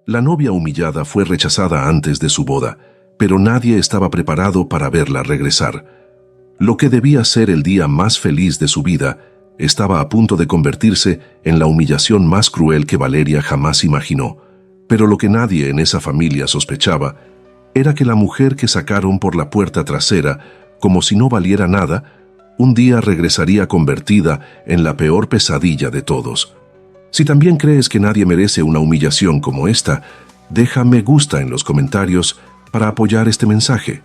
La novia humillada fue rechazada antes de su boda, pero nadie estaba preparado para verla regresar. Lo que debía ser el día más feliz de su vida estaba a punto de convertirse en la humillación más cruel que Valeria jamás imaginó. Pero lo que nadie en esa familia sospechaba era que la mujer que sacaron por la puerta trasera, como si no valiera nada, un día regresaría convertida en la peor pesadilla de todos. Si también crees que nadie merece una humillación como esta, deja me gusta en los comentarios para apoyar este mensaje.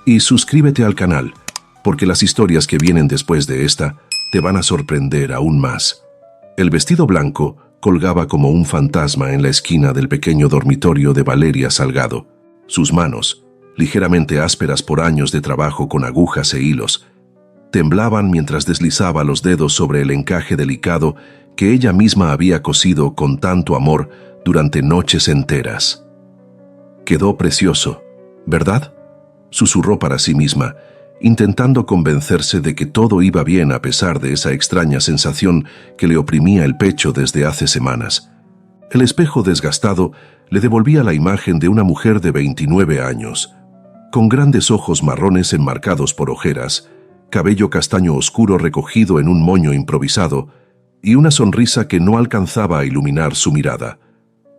Y suscríbete al canal, porque las historias que vienen después de esta te van a sorprender aún más. El vestido blanco colgaba como un fantasma en la esquina del pequeño dormitorio de Valeria Salgado. Sus manos, ligeramente ásperas por años de trabajo con agujas e hilos, temblaban mientras deslizaba los dedos sobre el encaje delicado que ella misma había cosido con tanto amor durante noches enteras. Quedó precioso, ¿verdad?, susurró para sí misma, intentando convencerse de que todo iba bien a pesar de esa extraña sensación que le oprimía el pecho desde hace semanas. El espejo desgastado le devolvía la imagen de una mujer de 29 años, con grandes ojos marrones enmarcados por ojeras, cabello castaño oscuro recogido en un moño improvisado y una sonrisa que no alcanzaba a iluminar su mirada.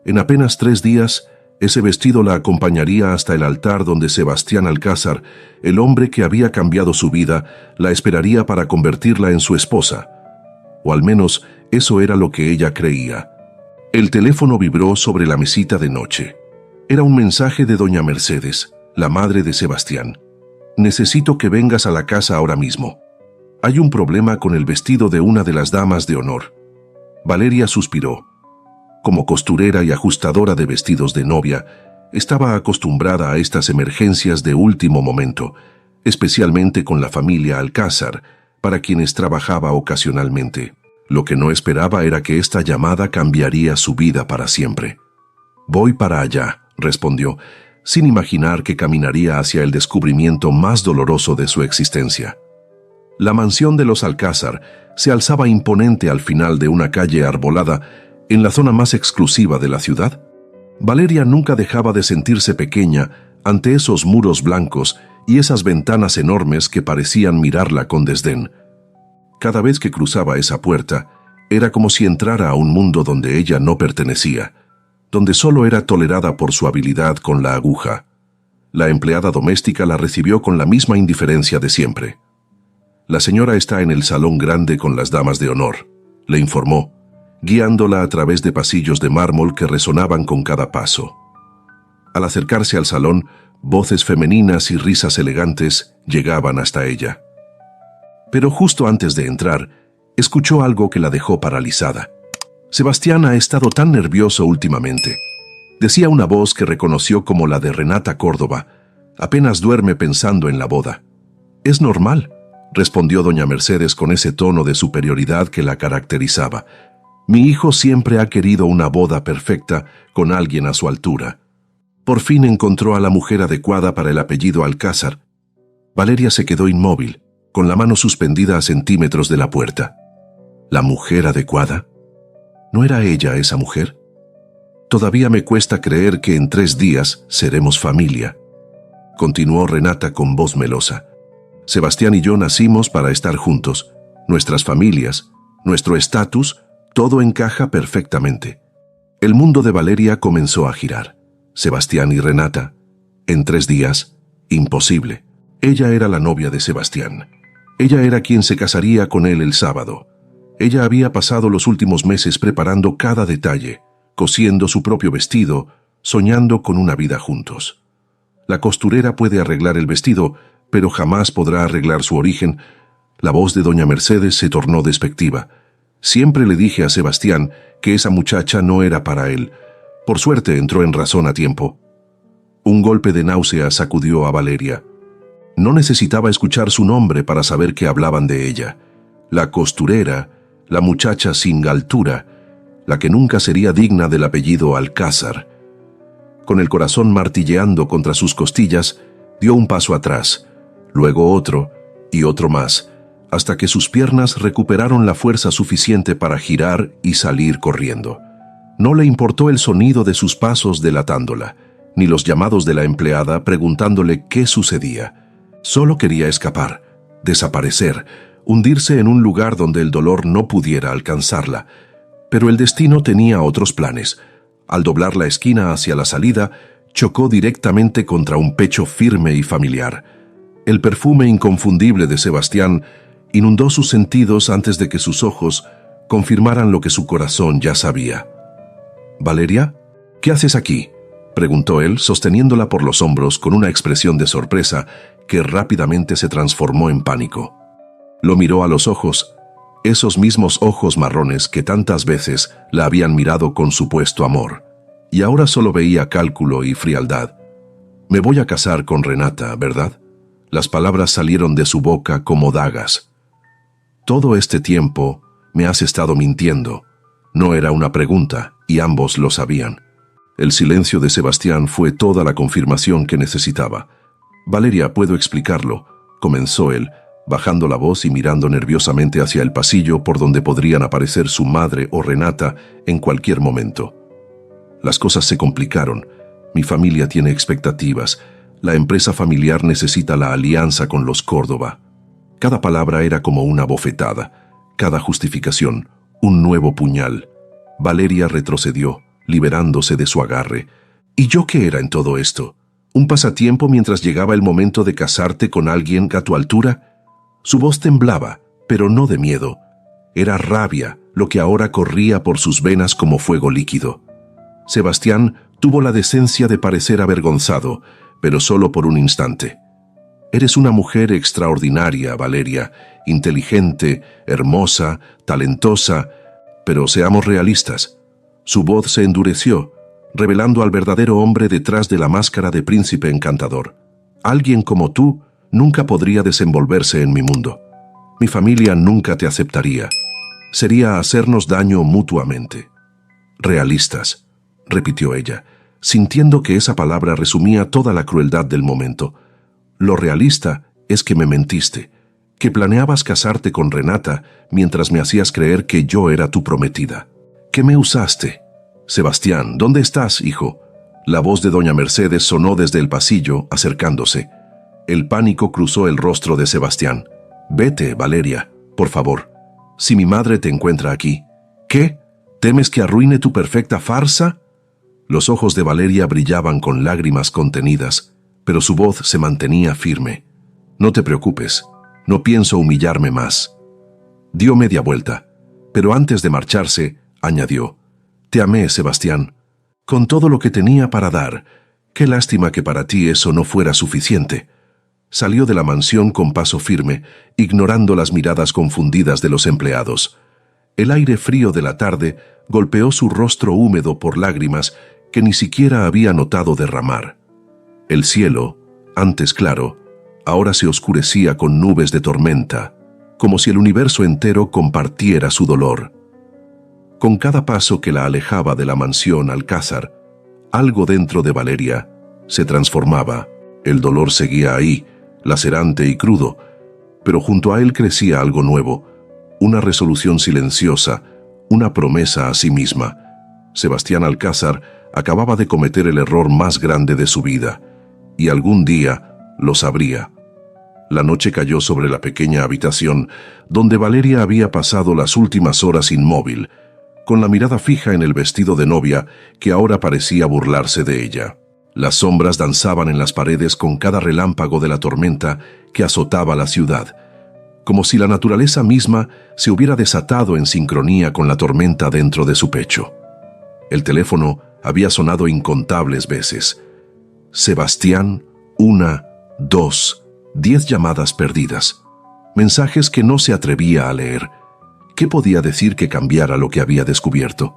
En apenas 3 días, ese vestido la acompañaría hasta el altar donde Sebastián Alcázar, el hombre que había cambiado su vida, la esperaría para convertirla en su esposa. O al menos eso era lo que ella creía. El teléfono vibró sobre la mesita de noche. Era un mensaje de doña Mercedes, la madre de Sebastián. «Necesito que vengas a la casa ahora mismo. Hay un problema con el vestido de una de las damas de honor». Valeria suspiró. Como costurera y ajustadora de vestidos de novia, estaba acostumbrada a estas emergencias de último momento, especialmente con la familia Alcázar, para quienes trabajaba ocasionalmente. Lo que no esperaba era que esta llamada cambiaría su vida para siempre. «Voy para allá», respondió, sin imaginar que caminaría hacia el descubrimiento más doloroso de su existencia. La mansión de los Alcázar se alzaba imponente al final de una calle arbolada en la zona más exclusiva de la ciudad. Valeria nunca dejaba de sentirse pequeña ante esos muros blancos y esas ventanas enormes que parecían mirarla con desdén. Cada vez que cruzaba esa puerta, era como si entrara a un mundo donde ella no pertenecía, donde solo era tolerada por su habilidad con la aguja. La empleada doméstica la recibió con la misma indiferencia de siempre. «La señora está en el salón grande con las damas de honor», le informó, guiándola a través de pasillos de mármol que resonaban con cada paso. Al acercarse al salón, voces femeninas y risas elegantes llegaban hasta ella. Pero justo antes de entrar, escuchó algo que la dejó paralizada. «Sebastián ha estado tan nervioso últimamente», decía una voz que reconoció como la de Renata Córdoba. «Apenas duerme pensando en la boda». «Es normal», respondió doña Mercedes con ese tono de superioridad que la caracterizaba. «Mi hijo siempre ha querido una boda perfecta con alguien a su altura». Por fin encontró a la mujer adecuada para el apellido Alcázar. Valeria se quedó inmóvil, con la mano suspendida a centímetros de la puerta. ¿La mujer adecuada? ¿No era ella esa mujer? «Todavía me cuesta creer que en 3 días seremos familia», continuó Renata con voz melosa. «Sebastián y yo nacimos para estar juntos. Nuestras familias, nuestro estatus, todo encaja perfectamente». El mundo de Valeria comenzó a girar. Sebastián y Renata. En 3 días, imposible. Ella era la novia de Sebastián. Ella era quien se casaría con él el sábado. Ella había pasado los últimos meses preparando cada detalle, cosiendo su propio vestido, soñando con una vida juntos. La costurera puede arreglar el vestido, pero jamás podrá arreglar su origen. La voz de doña Mercedes se tornó despectiva. Siempre le dije a Sebastián que esa muchacha no era para él. Por suerte entró en razón a tiempo. Un golpe de náusea sacudió a Valeria. No necesitaba escuchar su nombre para saber que hablaban de ella. La costurera, la muchacha sin altura, la que nunca sería digna del apellido Alcázar. Con el corazón martilleando contra sus costillas, dio un paso atrás, luego otro y otro más, hasta que sus piernas recuperaron la fuerza suficiente para girar y salir corriendo. No le importó el sonido de sus pasos delatándola, ni los llamados de la empleada preguntándole qué sucedía. Solo quería escapar, desaparecer, hundirse en un lugar donde el dolor no pudiera alcanzarla. Pero el destino tenía otros planes. Al doblar la esquina hacia la salida, chocó directamente contra un pecho firme y familiar. El perfume inconfundible de Sebastián inundó sus sentidos antes de que sus ojos confirmaran lo que su corazón ya sabía. «¿Valeria? ¿Qué haces aquí?», preguntó él, sosteniéndola por los hombros con una expresión de sorpresa que rápidamente se transformó en pánico. Lo miró a los ojos, esos mismos ojos marrones que tantas veces la habían mirado con supuesto amor, y ahora solo veía cálculo y frialdad. «Me voy a casar con Renata, ¿verdad?». Las palabras salieron de su boca como dagas. «Todo este tiempo me has estado mintiendo». No era una pregunta, y ambos lo sabían. El silencio de Sebastián fue toda la confirmación que necesitaba. «Valeria, puedo explicarlo», comenzó él, bajando la voz y mirando nerviosamente hacia el pasillo por donde podrían aparecer su madre o Renata en cualquier momento. «Las cosas se complicaron. Mi familia tiene expectativas. La empresa familiar necesita la alianza con los Córdoba». Cada palabra era como una bofetada, cada justificación, un nuevo puñal. Valeria retrocedió, liberándose de su agarre. «¿Y yo qué era en todo esto? ¿Un pasatiempo mientras llegaba el momento de casarte con alguien a tu altura?». Su voz temblaba, pero no de miedo. Era rabia, lo que ahora corría por sus venas como fuego líquido. Sebastián tuvo la decencia de parecer avergonzado, pero solo por un instante. «Eres una mujer extraordinaria, Valeria, inteligente, hermosa, talentosa, pero seamos realistas». Su voz se endureció, revelando al verdadero hombre detrás de la máscara de príncipe encantador. «Alguien como tú nunca podría desenvolverse en mi mundo. Mi familia nunca te aceptaría. Sería hacernos daño mutuamente». «Realistas», repitió ella, sintiendo que esa palabra resumía toda la crueldad del momento. «Lo realista es que me mentiste, que planeabas casarte con Renata mientras me hacías creer que yo era tu prometida. Que me usaste». «Sebastián, ¿dónde estás, hijo?». La voz de doña Mercedes sonó desde el pasillo, acercándose. El pánico cruzó el rostro de Sebastián. «Vete, Valeria, por favor. Si mi madre te encuentra aquí». «¿Qué? ¿Temes que arruine tu perfecta farsa?». Los ojos de Valeria brillaban con lágrimas contenidas, pero su voz se mantenía firme. «No te preocupes, no pienso humillarme más». Dio media vuelta, pero antes de marcharse, añadió: «Te amé, Sebastián, con todo lo que tenía para dar. Qué lástima que para ti eso no fuera suficiente». Salió de la mansión con paso firme, ignorando las miradas confundidas de los empleados. El aire frío de la tarde golpeó su rostro húmedo por lágrimas que ni siquiera había notado derramar. El cielo, antes claro, ahora se oscurecía con nubes de tormenta, como si el universo entero compartiera su dolor. Con cada paso que la alejaba de la mansión Alcázar, algo dentro de Valeria se transformaba. El dolor seguía ahí, lacerante y crudo, pero junto a él crecía algo nuevo, una resolución silenciosa, una promesa a sí misma. Sebastián Alcázar acababa de cometer el error más grande de su vida, y algún día lo sabría. La noche cayó sobre la pequeña habitación donde Valeria había pasado las últimas horas inmóvil, con la mirada fija en el vestido de novia que ahora parecía burlarse de ella. Las sombras danzaban en las paredes con cada relámpago de la tormenta que azotaba la ciudad, como si la naturaleza misma se hubiera desatado en sincronía con la tormenta dentro de su pecho. El teléfono había sonado incontables veces. Sebastián, 1, 2, 10 llamadas perdidas. Mensajes que no se atrevía a leer. ¿Qué podía decir que cambiara lo que había descubierto?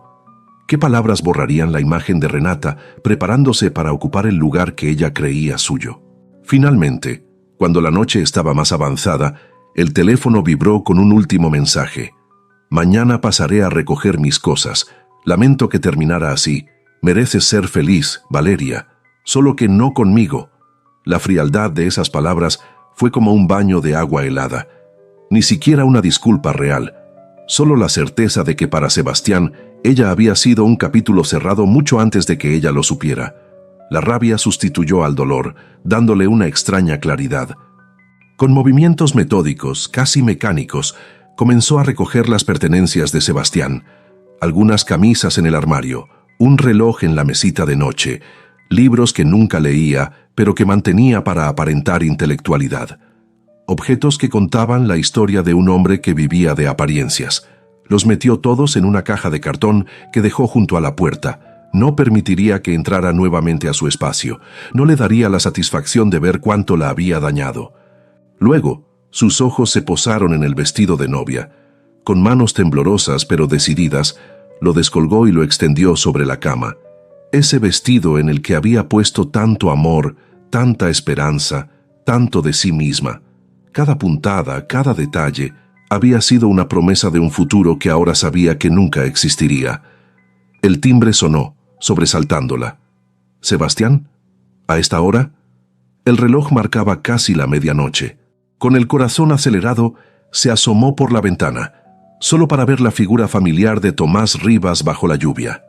¿Qué palabras borrarían la imagen de Renata preparándose para ocupar el lugar que ella creía suyo? Finalmente, cuando la noche estaba más avanzada, el teléfono vibró con un último mensaje. «Mañana pasaré a recoger mis cosas. Lamento que terminara así. Mereces ser feliz, Valeria. Solo que no conmigo». La frialdad de esas palabras fue como un baño de agua helada. Ni siquiera una disculpa real. Solo la certeza de que para Sebastián Ella había sido un capítulo cerrado mucho antes de que ella lo supiera. La rabia sustituyó al dolor, dándole una extraña claridad. Con movimientos metódicos, casi mecánicos, comenzó a recoger las pertenencias de Sebastián. Algunas camisas en el armario, un reloj en la mesita de noche, libros que nunca leía, pero que mantenía para aparentar intelectualidad. Objetos que contaban la historia de un hombre que vivía de apariencias. Los metió todos en una caja de cartón que dejó junto a la puerta. No permitiría que entrara nuevamente a su espacio. No le daría la satisfacción de ver cuánto la había dañado. Luego, sus ojos se posaron en el vestido de novia. Con manos temblorosas pero decididas, lo descolgó y lo extendió sobre la cama. Ese vestido en el que había puesto tanto amor, tanta esperanza, tanto de sí misma. Cada puntada, cada detalle, había sido una promesa de un futuro que ahora sabía que nunca existiría. El timbre sonó, sobresaltándola. ¿Sebastián? ¿A esta hora? El reloj marcaba casi la medianoche. Con el corazón acelerado, se asomó por la ventana, solo para ver la figura familiar de Tomás Rivas bajo la lluvia.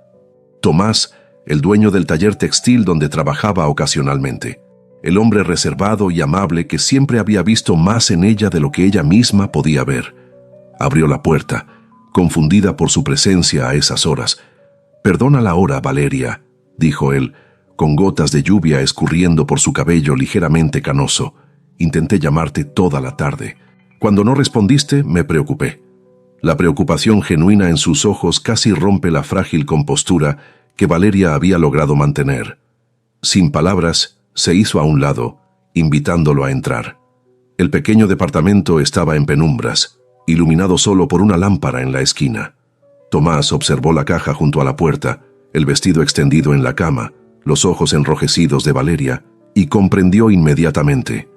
Tomás, el dueño del taller textil donde trabajaba ocasionalmente. El hombre reservado y amable que siempre había visto más en ella de lo que ella misma podía ver. Abrió la puerta, confundida por su presencia a esas horas. «Perdona la hora, Valeria», dijo él, con gotas de lluvia escurriendo por su cabello ligeramente canoso. «Intenté llamarte toda la tarde. Cuando no respondiste, me preocupé». La preocupación genuina en sus ojos casi rompe la frágil compostura que Valeria había logrado mantener. Sin palabras, se hizo a un lado, invitándolo a entrar. El pequeño departamento estaba en penumbras, iluminado solo por una lámpara en la esquina. Tomás observó la caja junto a la puerta, el vestido extendido en la cama, los ojos enrojecidos de Valeria, y comprendió inmediatamente.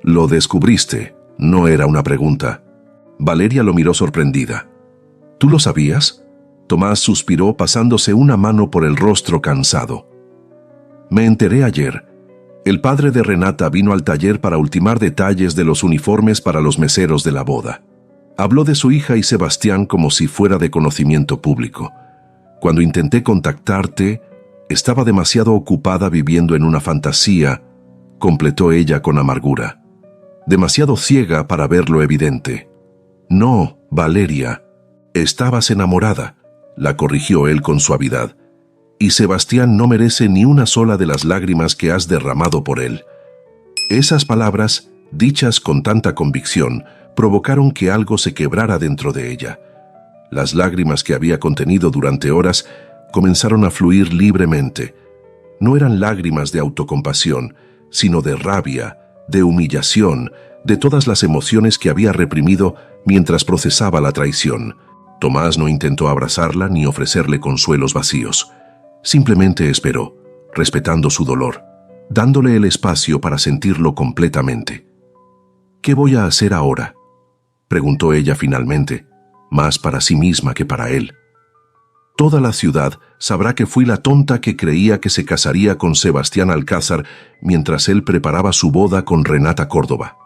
«Lo descubriste», no era una pregunta. Valeria lo miró sorprendida. «¿Tú lo sabías?». Tomás suspiró pasándose una mano por el rostro cansado. «Me enteré ayer. El padre de Renata vino al taller para ultimar detalles de los uniformes para los meseros de la boda. Habló de su hija y Sebastián como si fuera de conocimiento público. Cuando intenté contactarte, estaba demasiado ocupada viviendo en una fantasía», completó ella con amargura. «Demasiado ciega para ver lo evidente». «No, Valeria, estabas enamorada», la corrigió él con suavidad. «Y Sebastián no merece ni una sola de las lágrimas que has derramado por él». Esas palabras, dichas con tanta convicción, provocaron que algo se quebrara dentro de ella. Las lágrimas que había contenido durante horas comenzaron a fluir libremente. No eran lágrimas de autocompasión, sino de rabia, de humillación, de todas las emociones que había reprimido mientras procesaba la traición. Tomás no intentó abrazarla ni ofrecerle consuelos vacíos. Simplemente esperó, respetando su dolor, dándole el espacio para sentirlo completamente. «¿Qué voy a hacer ahora?», preguntó ella finalmente, más para sí misma que para él. «Toda la ciudad sabrá que fui la tonta que creía que se casaría con Sebastián Alcázar mientras él preparaba su boda con Renata Córdoba».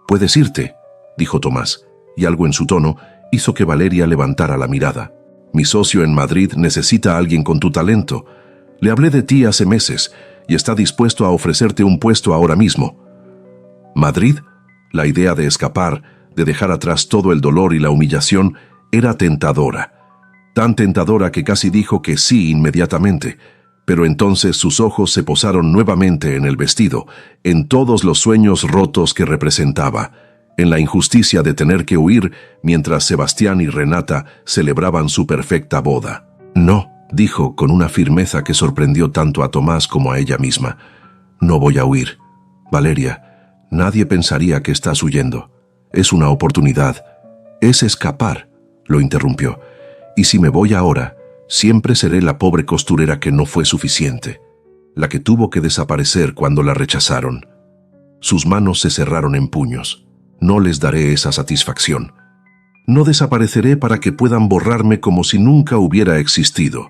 «Puedes irte», dijo Tomás, y algo en su tono hizo que Valeria levantara la mirada. «Mi socio en Madrid necesita a alguien con tu talento. Le hablé de ti hace meses y está dispuesto a ofrecerte un puesto ahora mismo». ¿Madrid? La idea de escapar, de dejar atrás todo el dolor y la humillación, era tentadora. Tan tentadora que casi dijo que sí inmediatamente. Pero entonces sus ojos se posaron nuevamente en el vestido, en todos los sueños rotos que representaba, en la injusticia de tener que huir mientras Sebastián y Renata celebraban su perfecta boda. «No», dijo con una firmeza que sorprendió tanto a Tomás como a ella misma. «No voy a huir. Valeria, nadie pensaría que estás huyendo. Es una oportunidad. Es escapar», lo interrumpió. «Y si me voy ahora, siempre seré la pobre costurera que no fue suficiente, la que tuvo que desaparecer cuando la rechazaron». Sus manos se cerraron en puños. «No les daré esa satisfacción. No desapareceré para que puedan borrarme como si nunca hubiera existido».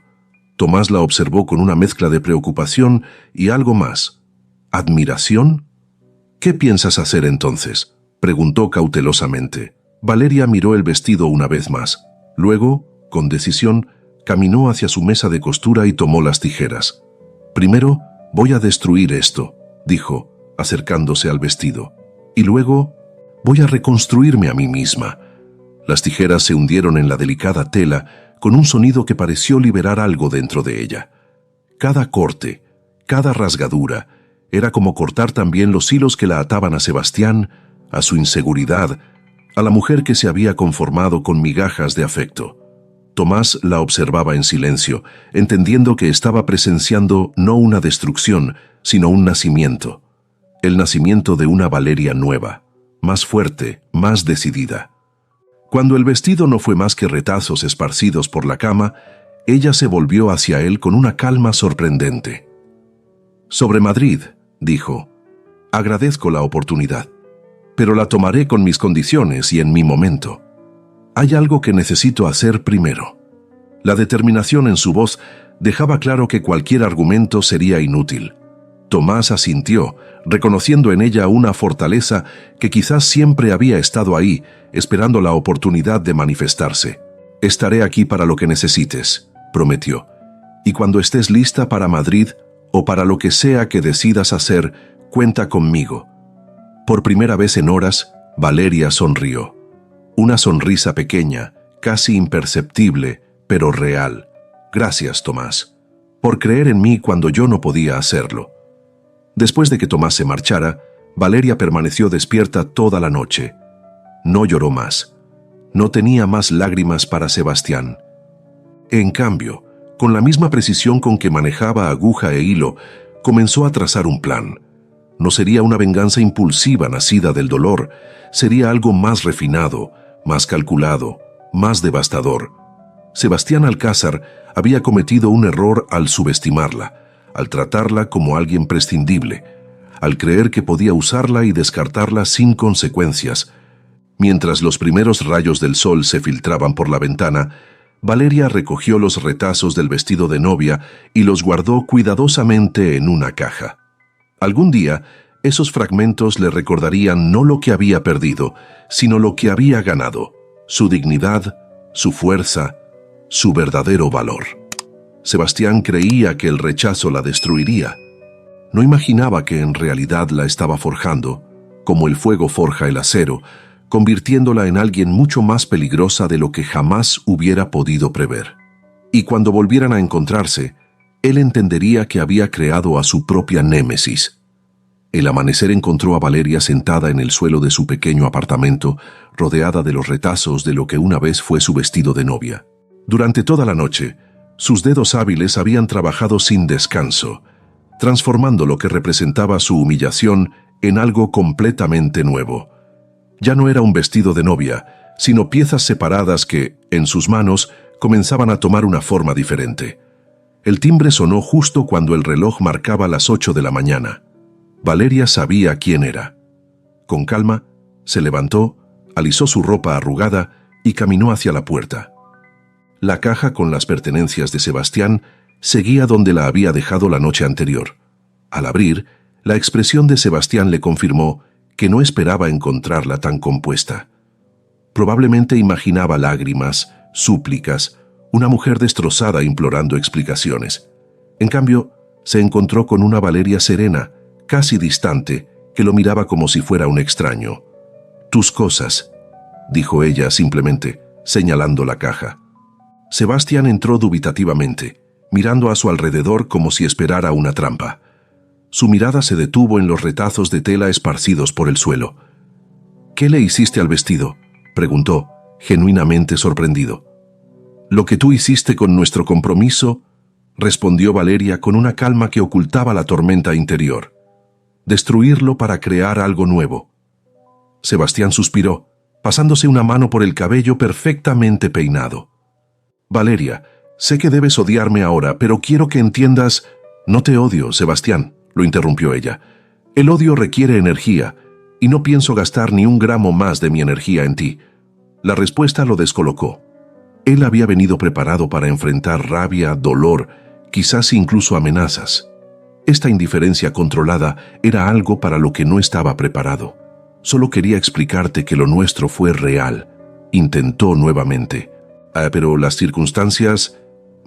Tomás la observó con una mezcla de preocupación y algo más. ¿Admiración? «¿Qué piensas hacer entonces?», preguntó cautelosamente. Valeria miró el vestido una vez más. Luego, con decisión, caminó hacia su mesa de costura y tomó las tijeras. «Primero voy a destruir esto», dijo, acercándose al vestido. «Y luego voy a reconstruirme a mí misma». Las tijeras se hundieron en la delicada tela con un sonido que pareció liberar algo dentro de ella. Cada corte, cada rasgadura, era como cortar también los hilos que la ataban a Sebastián, a su inseguridad, a la mujer que se había conformado con migajas de afecto. Tomás la observaba en silencio, entendiendo que estaba presenciando no una destrucción, sino un nacimiento. El nacimiento de una Valeria nueva, más fuerte, más decidida. Cuando el vestido no fue más que retazos esparcidos por la cama, ella se volvió hacia él con una calma sorprendente. «Sobre Madrid», dijo, «agradezco la oportunidad, pero la tomaré con mis condiciones y en mi momento. Hay algo que necesito hacer primero». La determinación en su voz dejaba claro que cualquier argumento sería inútil. Tomás asintió, reconociendo en ella una fortaleza que quizás siempre había estado ahí, esperando la oportunidad de manifestarse. «Estaré aquí para lo que necesites», prometió, «y cuando estés lista para Madrid o para lo que sea que decidas hacer, cuenta conmigo». Por primera vez en horas, Valeria sonrió. Una sonrisa pequeña, casi imperceptible, pero real. «Gracias, Tomás, por creer en mí cuando yo no podía hacerlo». Después de que Tomás se marchara, Valeria permaneció despierta toda la noche. No lloró más. No tenía más lágrimas para Sebastián. En cambio, con la misma precisión con que manejaba aguja e hilo, comenzó a trazar un plan. No sería una venganza impulsiva nacida del dolor, sería algo más refinado, más calculado, más devastador. Sebastián Alcázar había cometido un error al subestimarla, al tratarla como alguien prescindible, al creer que podía usarla y descartarla sin consecuencias. Mientras los primeros rayos del sol se filtraban por la ventana, Valeria recogió los retazos del vestido de novia y los guardó cuidadosamente en una caja. Algún día, esos fragmentos le recordarían no lo que había perdido, sino lo que había ganado, su dignidad, su fuerza, su verdadero valor. Sebastián creía que el rechazo la destruiría. No imaginaba que en realidad la estaba forjando, como el fuego forja el acero, convirtiéndola en alguien mucho más peligrosa de lo que jamás hubiera podido prever. Y cuando volvieran a encontrarse, él entendería que había creado a su propia némesis. El amanecer encontró a Valeria sentada en el suelo de su pequeño apartamento, rodeada de los retazos de lo que una vez fue su vestido de novia. Durante toda la noche, sus dedos hábiles habían trabajado sin descanso, transformando lo que representaba su humillación en algo completamente nuevo. Ya no era un vestido de novia, sino piezas separadas que, en sus manos, comenzaban a tomar una forma diferente. El timbre sonó justo cuando el reloj marcaba las 8 de la mañana. Valeria sabía quién era. Con calma, se levantó, alisó su ropa arrugada y caminó hacia la puerta. La caja con las pertenencias de Sebastián seguía donde la había dejado la noche anterior. Al abrir, la expresión de Sebastián le confirmó que no esperaba encontrarla tan compuesta. Probablemente imaginaba lágrimas, súplicas, una mujer destrozada implorando explicaciones. En cambio, se encontró con una Valeria serena, casi distante, que lo miraba como si fuera un extraño. «Tus cosas», dijo ella simplemente, señalando la caja. Sebastián entró dubitativamente, mirando a su alrededor como si esperara una trampa. Su mirada se detuvo en los retazos de tela esparcidos por el suelo. «¿Qué le hiciste al vestido?», preguntó, genuinamente sorprendido. «Lo que tú hiciste con nuestro compromiso», respondió Valeria con una calma que ocultaba la tormenta interior. «Destruirlo para crear algo nuevo». Sebastián suspiró, pasándose una mano por el cabello perfectamente peinado. «Valeria, sé que debes odiarme ahora, pero quiero que entiendas...» «No te odio, Sebastián», lo interrumpió ella. «El odio requiere energía, y no pienso gastar ni un gramo más de mi energía en ti». La respuesta lo descolocó. Él había venido preparado para enfrentar rabia, dolor, quizás incluso amenazas. Esta indiferencia controlada era algo para lo que no estaba preparado. «Solo quería explicarte que lo nuestro fue real», intentó nuevamente. «Pero las circunstancias...»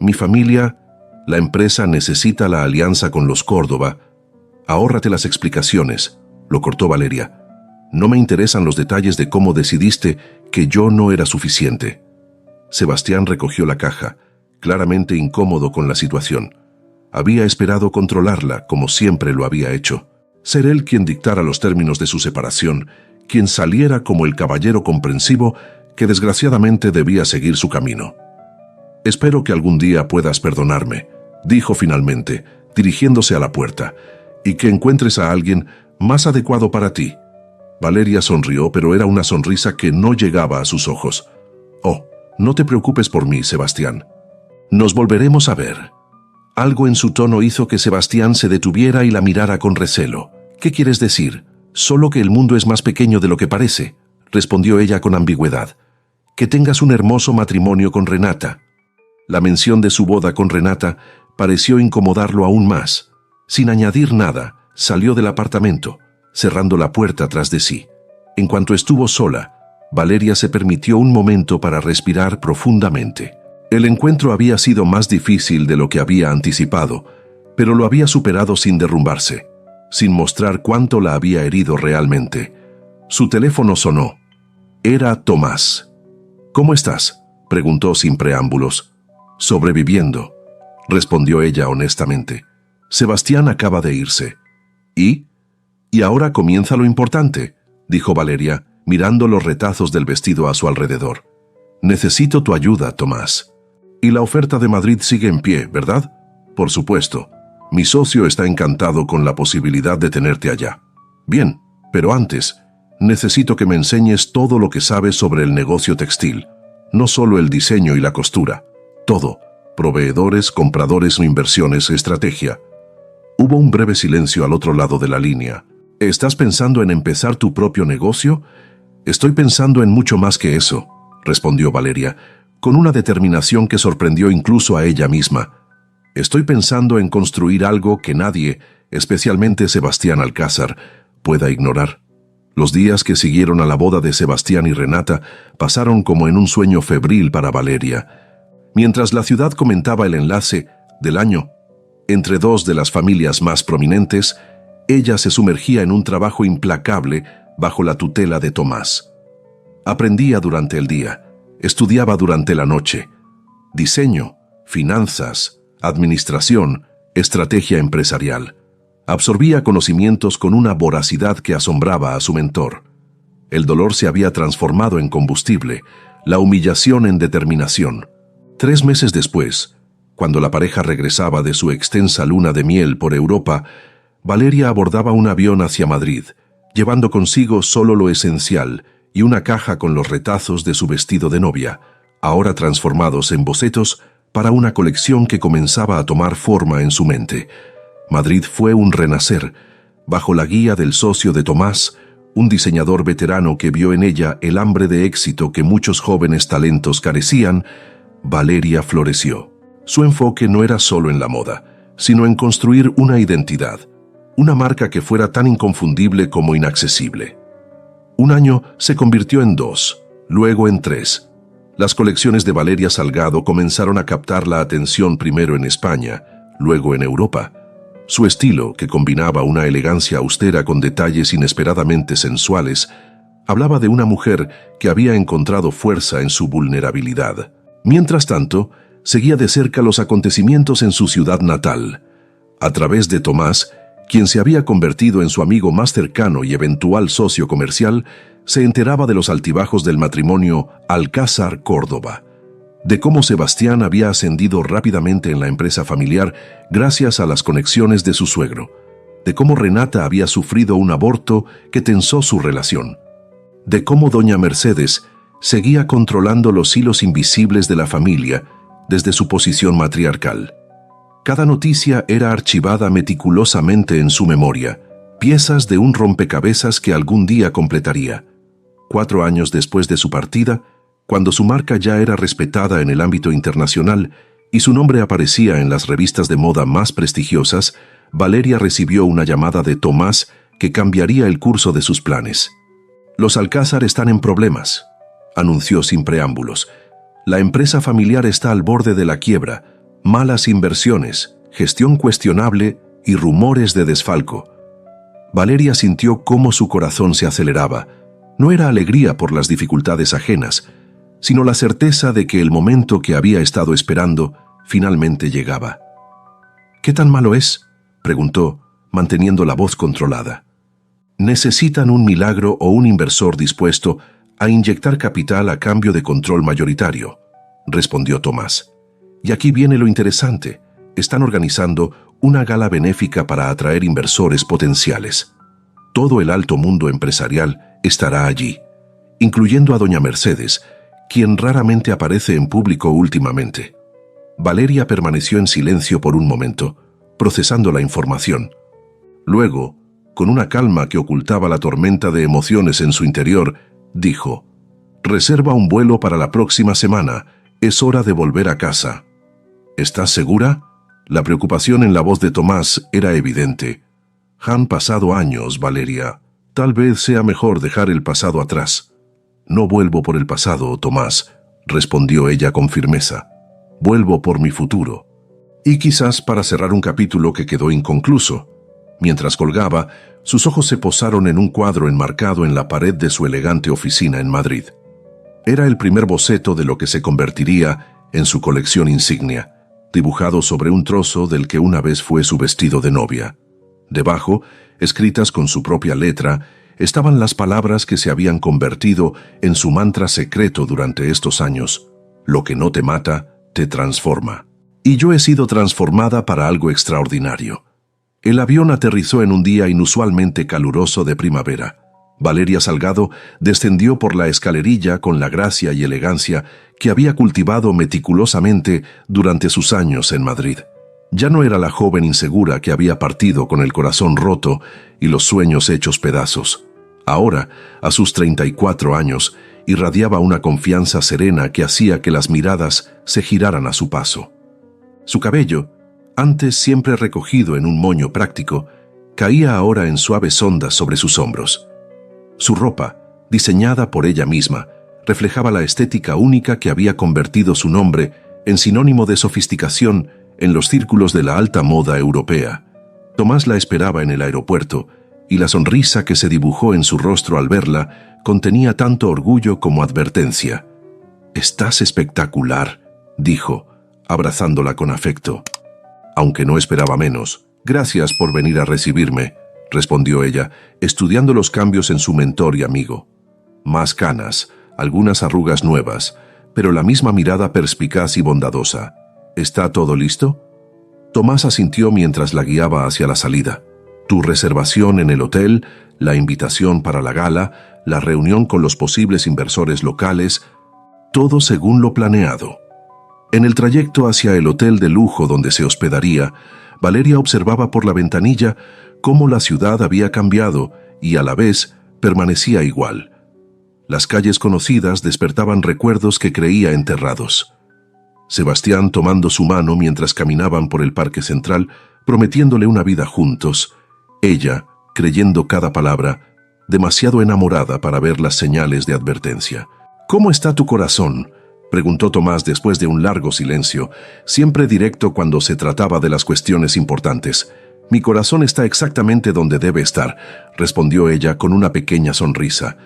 Mi familia, la empresa necesita la alianza con los Córdoba. Ahórrate las explicaciones, lo cortó Valeria. No me interesan los detalles de cómo decidiste que yo no era suficiente. Sebastián recogió la caja, claramente incómodo con la situación. Había esperado controlarla, como siempre lo había hecho. Ser él quien dictara los términos de su separación, quien saliera como el caballero comprensivo que desgraciadamente debía seguir su camino. «Espero que algún día puedas perdonarme», dijo finalmente, dirigiéndose a la puerta, «y que encuentres a alguien más adecuado para ti». Valeria sonrió, pero era una sonrisa que no llegaba a sus ojos. «Oh, no te preocupes por mí, Sebastián. Nos volveremos a ver». Algo en su tono hizo que Sebastián se detuviera y la mirara con recelo. «¿Qué quieres decir? Solo que el mundo es más pequeño de lo que parece», respondió ella con ambigüedad. «Que tengas un hermoso matrimonio con Renata». La mención de su boda con Renata pareció incomodarlo aún más. Sin añadir nada, salió del apartamento, cerrando la puerta tras de sí. En cuanto estuvo sola, Valeria se permitió un momento para respirar profundamente. El encuentro había sido más difícil de lo que había anticipado, pero lo había superado sin derrumbarse, sin mostrar cuánto la había herido realmente. Su teléfono sonó. Era Tomás. «¿Cómo estás?», preguntó sin preámbulos. «Sobreviviendo», respondió ella honestamente. «Sebastián acaba de irse». «¿Y? Y ahora comienza lo importante», dijo Valeria, mirando los retazos del vestido a su alrededor. «Necesito tu ayuda, Tomás. Y la oferta de Madrid sigue en pie, ¿verdad?». «Por supuesto. Mi socio está encantado con la posibilidad de tenerte allá». «Bien, pero antes, necesito que me enseñes todo lo que sabes sobre el negocio textil. No solo el diseño y la costura. Todo. Proveedores, compradores o inversiones, estrategia». Hubo un breve silencio al otro lado de la línea. «¿Estás pensando en empezar tu propio negocio?». «Estoy pensando en mucho más que eso», respondió Valeria, con una determinación que sorprendió incluso a ella misma. «Estoy pensando en construir algo que nadie, especialmente Sebastián Alcázar, pueda ignorar». Los días que siguieron a la boda de Sebastián y Renata pasaron como en un sueño febril para Valeria. Mientras la ciudad comentaba el enlace del año entre dos de las familias más prominentes, ella se sumergía en un trabajo implacable bajo la tutela de Tomás. Aprendía durante el día, estudiaba durante la noche. Diseño, finanzas, administración, estrategia empresarial. Absorbía conocimientos con una voracidad que asombraba a su mentor. El dolor se había transformado en combustible, la humillación en determinación. 3 meses después, cuando la pareja regresaba de su extensa luna de miel por Europa, Valeria abordaba un avión hacia Madrid, llevando consigo solo lo esencial y una caja con los retazos de su vestido de novia, ahora transformados en bocetos para una colección que comenzaba a tomar forma en su mente. Madrid fue un renacer, bajo la guía del socio de Tomás, un diseñador veterano que vio en ella el hambre de éxito que muchos jóvenes talentos carecían. Valeria floreció. Su enfoque no era solo en la moda, sino en construir una identidad, una marca que fuera tan inconfundible como inaccesible. Un año se convirtió en 2, luego en 3. Las colecciones de Valeria Salgado comenzaron a captar la atención primero en España, luego en Europa. Su estilo, que combinaba una elegancia austera con detalles inesperadamente sensuales, hablaba de una mujer que había encontrado fuerza en su vulnerabilidad. Mientras tanto, seguía de cerca los acontecimientos en su ciudad natal. A través de Tomás, quien se había convertido en su amigo más cercano y eventual socio comercial, se enteraba de los altibajos del matrimonio Alcázar-Córdoba, de cómo Sebastián había ascendido rápidamente en la empresa familiar gracias a las conexiones de su suegro, de cómo Renata había sufrido un aborto que tensó su relación, de cómo doña Mercedes seguía controlando los hilos invisibles de la familia desde su posición matriarcal. Cada noticia era archivada meticulosamente en su memoria, piezas de un rompecabezas que algún día completaría. 4 años después de su partida, cuando su marca ya era respetada en el ámbito internacional y su nombre aparecía en las revistas de moda más prestigiosas, Valeria recibió una llamada de Tomás que cambiaría el curso de sus planes. «Los Alcázar están en problemas», anunció sin preámbulos. «La empresa familiar está al borde de la quiebra. malas inversiones, gestión cuestionable y rumores de desfalco. Valeria sintió cómo su corazón se aceleraba. No era alegría por las dificultades ajenas, sino la certeza de que el momento que había estado esperando finalmente llegaba. ¿Qué tan malo es?, preguntó, manteniendo la voz controlada. Necesitan un milagro o un inversor dispuesto a inyectar capital a cambio de control mayoritario, respondió Tomás. Y aquí viene lo interesante. Están organizando una gala benéfica para atraer inversores potenciales. Todo el alto mundo empresarial estará allí, incluyendo a doña Mercedes, quien raramente aparece en público últimamente. Valeria permaneció en silencio por un momento, procesando la información. Luego, con una calma que ocultaba la tormenta de emociones en su interior, dijo: «Reserva un vuelo para la próxima semana. Es hora de volver a casa». «¿Estás segura?». La preocupación en la voz de Tomás era evidente. «Han pasado años, Valeria. Tal vez sea mejor dejar el pasado atrás». «No vuelvo por el pasado, Tomás», respondió ella con firmeza. «Vuelvo por mi futuro». Y quizás para cerrar un capítulo que quedó inconcluso. Mientras colgaba, sus ojos se posaron en un cuadro enmarcado en la pared de su elegante oficina en Madrid. Era el primer boceto de lo que se convertiría en su colección insignia, dibujado sobre un trozo del que una vez fue su vestido de novia. Debajo, escritas con su propia letra, estaban las palabras que se habían convertido en su mantra secreto durante estos años: «Lo que no te mata, te transforma». Y yo he sido transformada para algo extraordinario. El avión aterrizó en un día inusualmente caluroso de primavera. Valeria Salgado descendió por la escalerilla con la gracia y elegancia que había cultivado meticulosamente durante sus años en Madrid. Ya no era la joven insegura que había partido con el corazón roto y los sueños hechos pedazos. Ahora, a sus 34 años, irradiaba una confianza serena que hacía que las miradas se giraran a su paso. Su cabello, antes siempre recogido en un moño práctico, caía ahora en suaves ondas sobre sus hombros. Su ropa, diseñada por ella misma, reflejaba la estética única que había convertido su nombre en sinónimo de sofisticación en los círculos de la alta moda europea. Tomás la esperaba en el aeropuerto, y la sonrisa que se dibujó en su rostro al verla contenía tanto orgullo como advertencia. «Estás espectacular», dijo, abrazándola con afecto. Aunque no esperaba menos. «Gracias por venir a recibirme», respondió ella, estudiando los cambios en su mentor y amigo. Más canas, algunas arrugas nuevas, pero la misma mirada perspicaz y bondadosa. «¿Está todo listo?». Tomás asintió mientras la guiaba hacia la salida. «Tu reservación en el hotel, la invitación para la gala, la reunión con los posibles inversores locales, todo según lo planeado». En el trayecto hacia el hotel de lujo donde se hospedaría, Valeria observaba por la ventanilla cómo la ciudad había cambiado y a la vez permanecía igual. Las calles conocidas despertaban recuerdos que creía enterrados. Sebastián tomando su mano mientras caminaban por el parque central, prometiéndole una vida juntos. Ella, creyendo cada palabra, demasiado enamorada para ver las señales de advertencia. «¿Cómo está tu corazón?», preguntó Tomás después de un largo silencio, siempre directo cuando se trataba de las cuestiones importantes. «Mi corazón está exactamente donde debe estar», respondió ella con una pequeña sonrisa.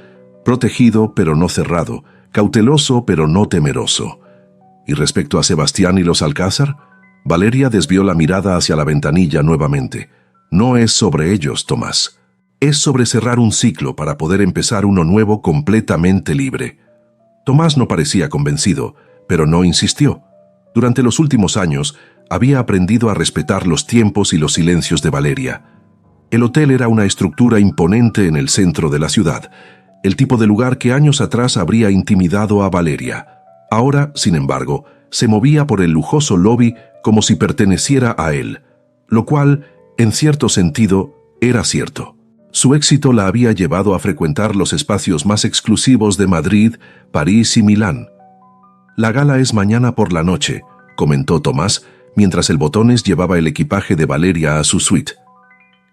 «Protegido pero no cerrado, cauteloso pero no temeroso». «¿Y respecto a Sebastián y los Alcázar?». Valeria desvió la mirada hacia la ventanilla nuevamente. «No es sobre ellos, Tomás. Es sobre cerrar un ciclo para poder empezar uno nuevo completamente libre». Tomás no parecía convencido, pero no insistió. Durante los últimos años, había aprendido a respetar los tiempos y los silencios de Valeria. El hotel era una estructura imponente en el centro de la ciudad, el tipo de lugar que años atrás habría intimidado a Valeria. Ahora, sin embargo, se movía por el lujoso lobby como si perteneciera a él, lo cual, en cierto sentido, era cierto. Su éxito la había llevado a frecuentar los espacios más exclusivos de Madrid, París y Milán. «La gala es mañana por la noche», comentó Tomás, mientras el Botones llevaba el equipaje de Valeria a su suite.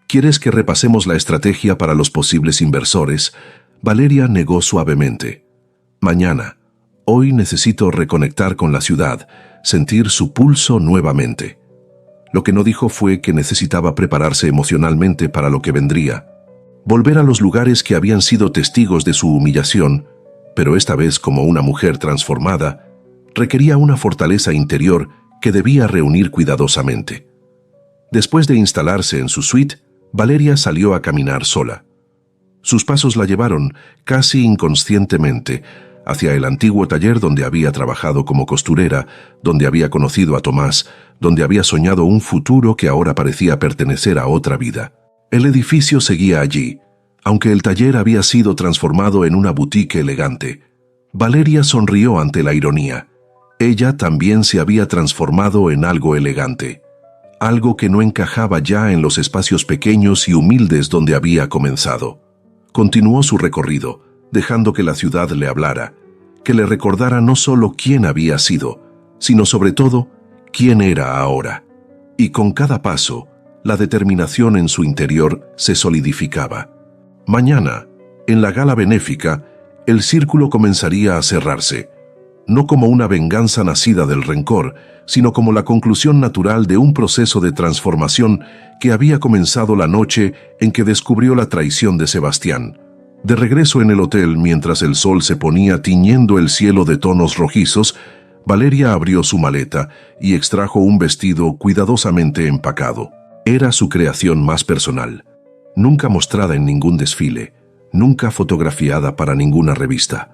«¿Quieres que repasemos la estrategia para los posibles inversores?». Valeria negó suavemente. «Mañana. Hoy necesito reconectar con la ciudad, sentir su pulso nuevamente. Lo que no dijo fue que necesitaba prepararse emocionalmente para lo que vendría. Volver a los lugares que habían sido testigos de su humillación, pero esta vez como una mujer transformada, requería una fortaleza interior que debía reunir cuidadosamente. Después de instalarse en su suite, Valeria salió a caminar sola. Sus pasos la llevaron, casi inconscientemente, hacia el antiguo taller donde había trabajado como costurera, donde había conocido a Tomás, donde había soñado un futuro que ahora parecía pertenecer a otra vida. El edificio seguía allí, aunque el taller había sido transformado en una boutique elegante. Valeria sonrió ante la ironía. Ella también se había transformado en algo elegante, algo que no encajaba ya en los espacios pequeños y humildes donde había comenzado. Continuó su recorrido, dejando que la ciudad le hablara, que le recordara no solo quién había sido, sino sobre todo quién era ahora. Y con cada paso, la determinación en su interior se solidificaba. Mañana, en la gala benéfica, el círculo comenzaría a cerrarse, no como una venganza nacida del rencor, sino como la conclusión natural de un proceso de transformación que había comenzado la noche en que descubrió la traición de Sebastián. De regreso en el hotel, mientras el sol se ponía tiñendo el cielo de tonos rojizos, Valeria abrió su maleta y extrajo un vestido cuidadosamente empacado. Era su creación más personal, nunca mostrada en ningún desfile, nunca fotografiada para ninguna revista.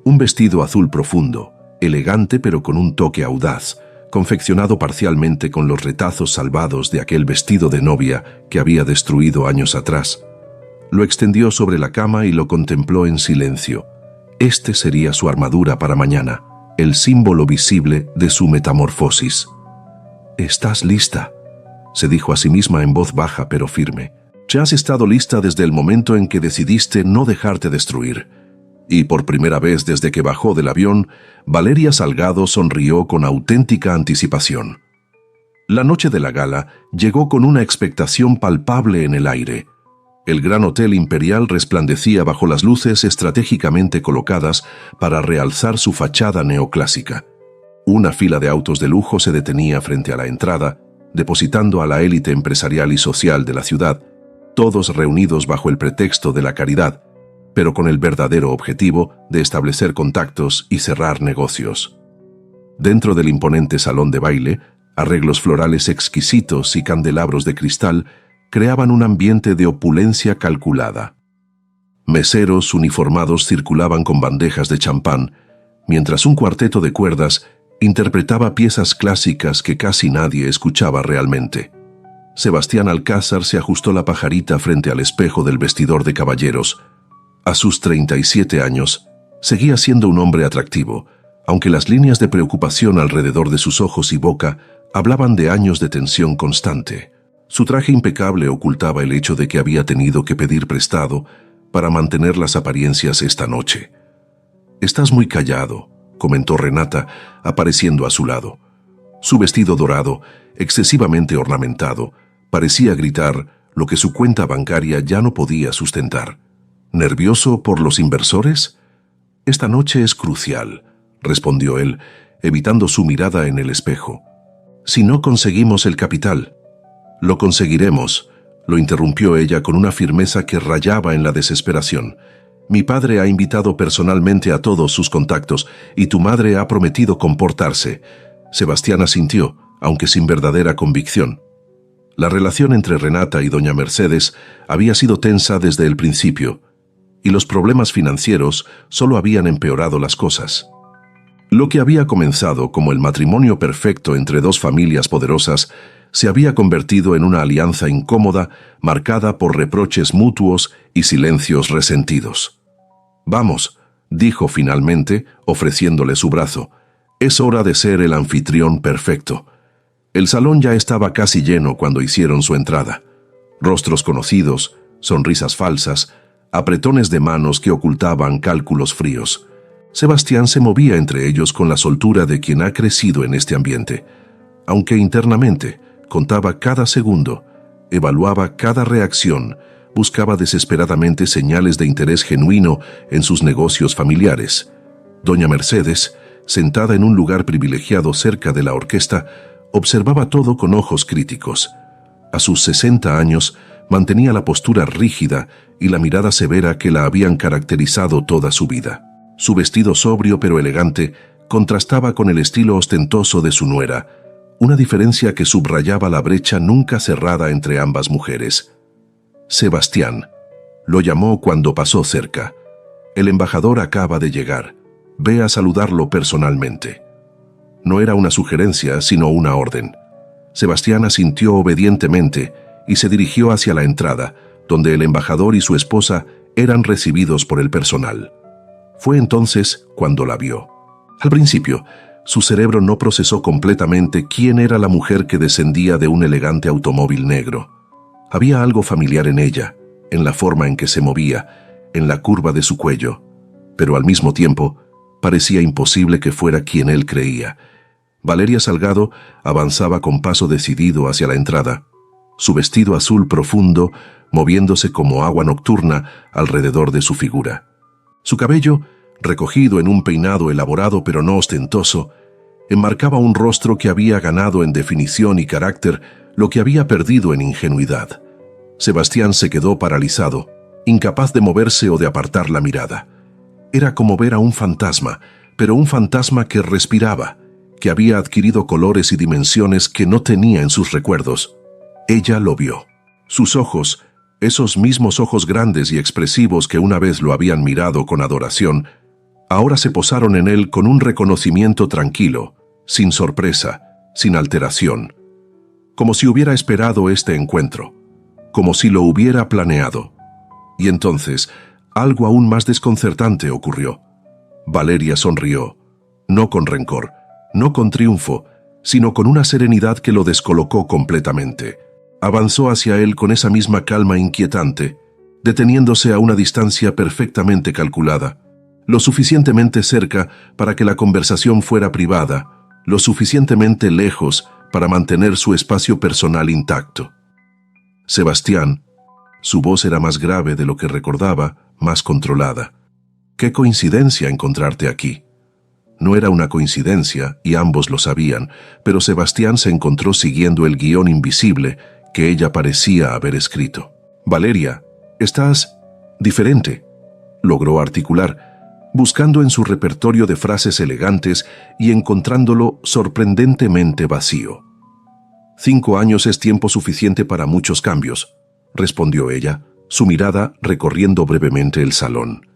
Un vestido azul profundo, elegante pero con un toque audaz, confeccionado parcialmente con los retazos salvados de aquel vestido de novia que había destruido años atrás. Lo extendió sobre la cama y lo contempló en silencio. Este sería su armadura para mañana, el símbolo visible de su metamorfosis. «¿Estás lista?», se dijo a sí misma en voz baja pero firme. «Ya has estado lista desde el momento en que decidiste no dejarte destruir». Y por primera vez desde que bajó del avión, Valeria Salgado sonrió con auténtica anticipación. La noche de la gala llegó con una expectación palpable en el aire. El Gran Hotel Imperial resplandecía bajo las luces estratégicamente colocadas para realzar su fachada neoclásica. Una fila de autos de lujo se detenía frente a la entrada, depositando a la élite empresarial y social de la ciudad, todos reunidos bajo el pretexto de la caridad, pero con el verdadero objetivo de establecer contactos y cerrar negocios. Dentro del imponente salón de baile, arreglos florales exquisitos y candelabros de cristal creaban un ambiente de opulencia calculada. Meseros uniformados circulaban con bandejas de champán, mientras un cuarteto de cuerdas interpretaba piezas clásicas que casi nadie escuchaba realmente. Sebastián Alcázar se ajustó la pajarita frente al espejo del vestidor de caballeros. A sus 37 años, seguía siendo un hombre atractivo, aunque las líneas de preocupación alrededor de sus ojos y boca hablaban de años de tensión constante. Su traje impecable ocultaba el hecho de que había tenido que pedir prestado para mantener las apariencias esta noche. «Estás muy callado», comentó Renata, apareciendo a su lado. Su vestido dorado, excesivamente ornamentado, parecía gritar lo que su cuenta bancaria ya no podía sustentar. ¿Nervioso por los inversores? «Esta noche es crucial», respondió él, evitando su mirada en el espejo. «Si no conseguimos el capital». «Lo conseguiremos», lo interrumpió ella con una firmeza que rayaba en la desesperación. «Mi padre ha invitado personalmente a todos sus contactos y tu madre ha prometido comportarse». Sebastián asintió, aunque sin verdadera convicción. La relación entre Renata y doña Mercedes había sido tensa desde el principio, y los problemas financieros solo habían empeorado las cosas. Lo que había comenzado como el matrimonio perfecto entre dos familias poderosas se había convertido en una alianza incómoda marcada por reproches mutuos y silencios resentidos. «Vamos», dijo finalmente, ofreciéndole su brazo. «Es hora de ser el anfitrión perfecto». El salón ya estaba casi lleno cuando hicieron su entrada. Rostros conocidos, sonrisas falsas, apretones de manos que ocultaban cálculos fríos. Sebastián se movía entre ellos con la soltura de quien ha crecido en este ambiente, aunque internamente contaba cada segundo, evaluaba cada reacción, buscaba desesperadamente señales de interés genuino en sus negocios familiares. Doña Mercedes, sentada en un lugar privilegiado cerca de la orquesta, observaba todo con ojos críticos. A sus 60 años, mantenía la postura rígida y la mirada severa que la habían caracterizado toda su vida. Su vestido sobrio pero elegante contrastaba con el estilo ostentoso de su nuera, una diferencia que subrayaba la brecha nunca cerrada entre ambas mujeres. Sebastián, lo llamó cuando pasó cerca. El embajador acaba de llegar. Ve a saludarlo personalmente. No era una sugerencia, sino una orden. Sebastián asintió obedientemente y se dirigió hacia la entrada, donde el embajador y su esposa eran recibidos por el personal. Fue entonces cuando la vio. Al principio, su cerebro no procesó completamente quién era la mujer que descendía de un elegante automóvil negro. Había algo familiar en ella, en la forma en que se movía, en la curva de su cuello, pero al mismo tiempo parecía imposible que fuera quien él creía. Valeria Salgado avanzaba con paso decidido hacia la entrada, su vestido azul profundo moviéndose como agua nocturna alrededor de su figura. Su cabello, recogido en un peinado elaborado pero no ostentoso, enmarcaba un rostro que había ganado en definición y carácter lo que había perdido en ingenuidad. Sebastián se quedó paralizado, incapaz de moverse o de apartar la mirada. Era como ver a un fantasma, pero un fantasma que respiraba, que había adquirido colores y dimensiones que no tenía en sus recuerdos. Ella lo vio. Sus ojos, esos mismos ojos grandes y expresivos que una vez lo habían mirado con adoración, ahora se posaron en él con un reconocimiento tranquilo, sin sorpresa, sin alteración, como si hubiera esperado este encuentro, como si lo hubiera planeado. Y entonces, algo aún más desconcertante ocurrió. Valeria sonrió, no con rencor, no con triunfo, sino con una serenidad que lo descolocó completamente. Avanzó hacia él con esa misma calma inquietante, deteniéndose a una distancia perfectamente calculada, lo suficientemente cerca para que la conversación fuera privada, lo suficientemente lejos para mantener su espacio personal intacto. Sebastián, su voz era más grave de lo que recordaba, más controlada. ¡Qué coincidencia encontrarte aquí! No era una coincidencia, y ambos lo sabían, pero Sebastián se encontró siguiendo el guión invisible que ella parecía haber escrito. «Valeria, estás diferente», logró articular, buscando en su repertorio de frases elegantes y encontrándolo sorprendentemente vacío. 5 años es tiempo suficiente para muchos cambios, respondió ella, su mirada recorriendo brevemente el salón.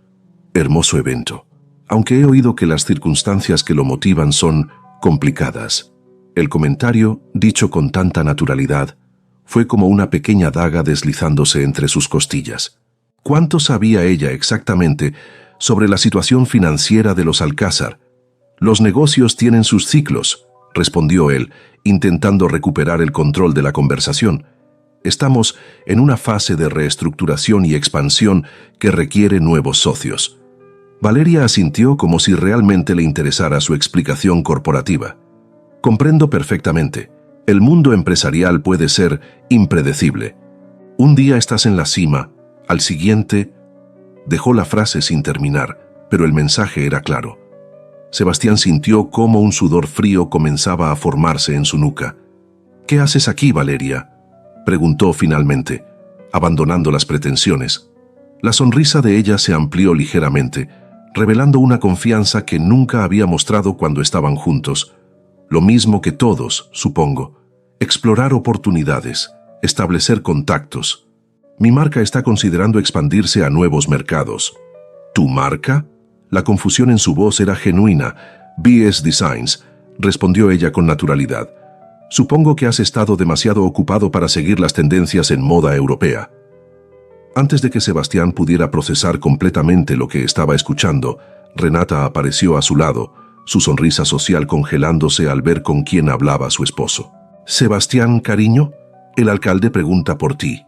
Hermoso evento, aunque he oído que las circunstancias que lo motivan son complicadas. El comentario, dicho con tanta naturalidad, fue como una pequeña daga deslizándose entre sus costillas. ¿Cuánto sabía ella exactamente sobre la situación financiera de los Alcázar? Los negocios tienen sus ciclos, respondió él, intentando recuperar el control de la conversación. Estamos en una fase de reestructuración y expansión que requiere nuevos socios. Valeria asintió como si realmente le interesara su explicación corporativa. Comprendo perfectamente. El mundo empresarial puede ser impredecible. Un día estás en la cima, al siguiente... Dejó la frase sin terminar, pero el mensaje era claro. Sebastián sintió cómo un sudor frío comenzaba a formarse en su nuca. «¿Qué haces aquí, Valeria?», preguntó finalmente, abandonando las pretensiones. La sonrisa de ella se amplió ligeramente, revelando una confianza que nunca había mostrado cuando estaban juntos. Lo mismo que todos, supongo. Explorar oportunidades, establecer contactos. Mi marca está considerando expandirse a nuevos mercados. ¿Tu marca? La confusión en su voz era genuina. BS Designs, respondió ella con naturalidad. Supongo que has estado demasiado ocupado para seguir las tendencias en moda europea. Antes de que Sebastián pudiera procesar completamente lo que estaba escuchando, Renata apareció a su lado, su sonrisa social congelándose al ver con quién hablaba su esposo. «Sebastián, cariño, el alcalde pregunta por ti»,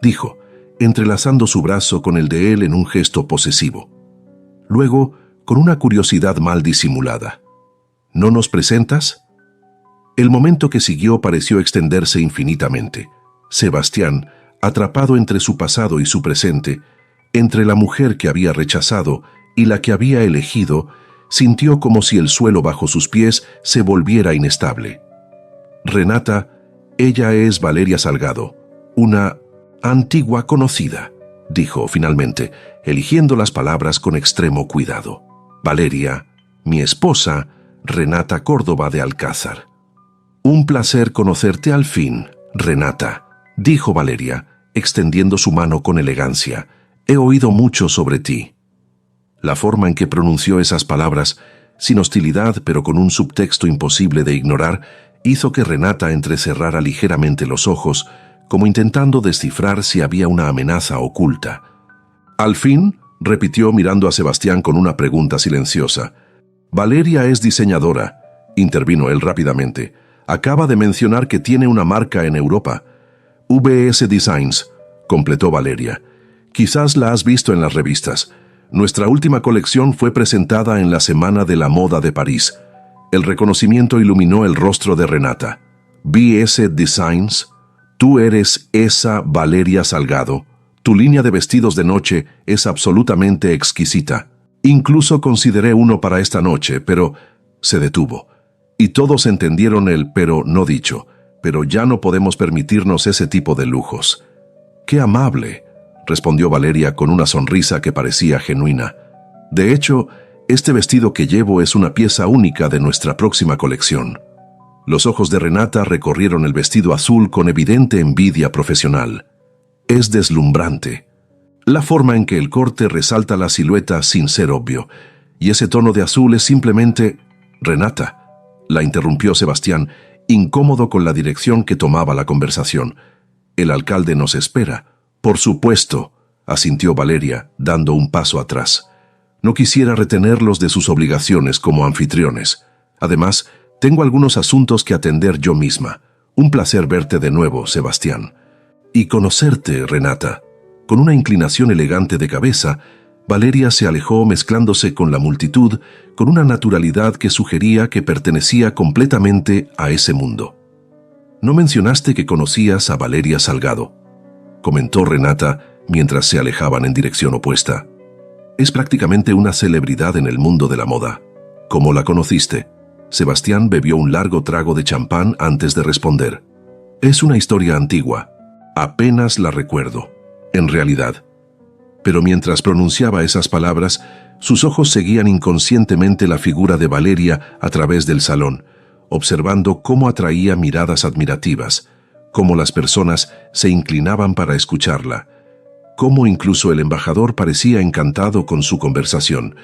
dijo, entrelazando su brazo con el de él en un gesto posesivo. Luego, con una curiosidad mal disimulada. «¿No nos presentas?». El momento que siguió pareció extenderse infinitamente. Sebastián, atrapado entre su pasado y su presente, entre la mujer que había rechazado y la que había elegido, sintió como si el suelo bajo sus pies se volviera inestable. Renata, ella es Valeria Salgado, una antigua conocida, dijo finalmente, eligiendo las palabras con extremo cuidado. Valeria, mi esposa, Renata Córdoba de Alcázar. Un placer conocerte al fin, Renata, dijo Valeria, extendiendo su mano con elegancia. He oído mucho sobre ti. La forma en que pronunció esas palabras, sin hostilidad pero con un subtexto imposible de ignorar, hizo que Renata entrecerrara ligeramente los ojos, como intentando descifrar si había una amenaza oculta. Al fin, repitió mirando a Sebastián con una pregunta silenciosa. Valeria es diseñadora, intervino él rápidamente. Acaba de mencionar que tiene una marca en Europa. VS Designs, completó Valeria. Quizás la has visto en las revistas. Nuestra última colección fue presentada en la Semana de la Moda de París. El reconocimiento iluminó el rostro de Renata. VS Designs, tú eres esa Valeria Salgado. Tu línea de vestidos de noche es absolutamente exquisita. Incluso consideré uno para esta noche, pero se detuvo. Y todos entendieron el pero no dicho, pero ya no podemos permitirnos ese tipo de lujos. ¡Qué amable!, respondió Valeria con una sonrisa que parecía genuina. De hecho, este vestido que llevo es una pieza única de nuestra próxima colección. Los ojos de Renata recorrieron el vestido azul con evidente envidia profesional. Es deslumbrante. La forma en que el corte resalta la silueta sin ser obvio, y ese tono de azul es simplemente... Renata, la interrumpió Sebastián, incómodo con la dirección que tomaba la conversación. El alcalde nos espera. Por supuesto, asintió Valeria, dando un paso atrás. No quisiera retenerlos de sus obligaciones como anfitriones. Además, tengo algunos asuntos que atender yo misma. Un placer verte de nuevo, Sebastián. Y conocerte, Renata. Con una inclinación elegante de cabeza, Valeria se alejó mezclándose con la multitud con una naturalidad que sugería que pertenecía completamente a ese mundo. «No mencionaste que conocías a Valeria Salgado», comentó Renata mientras se alejaban en dirección opuesta. «Es prácticamente una celebridad en el mundo de la moda. ¿Cómo la conociste?» Sebastián bebió un largo trago de champán antes de responder. «Es una historia antigua. Apenas la recuerdo, en realidad». Pero mientras pronunciaba esas palabras, sus ojos seguían inconscientemente la figura de Valeria a través del salón, observando cómo atraía miradas admirativas, cómo las personas se inclinaban para escucharla, cómo incluso el embajador parecía encantado con su conversación,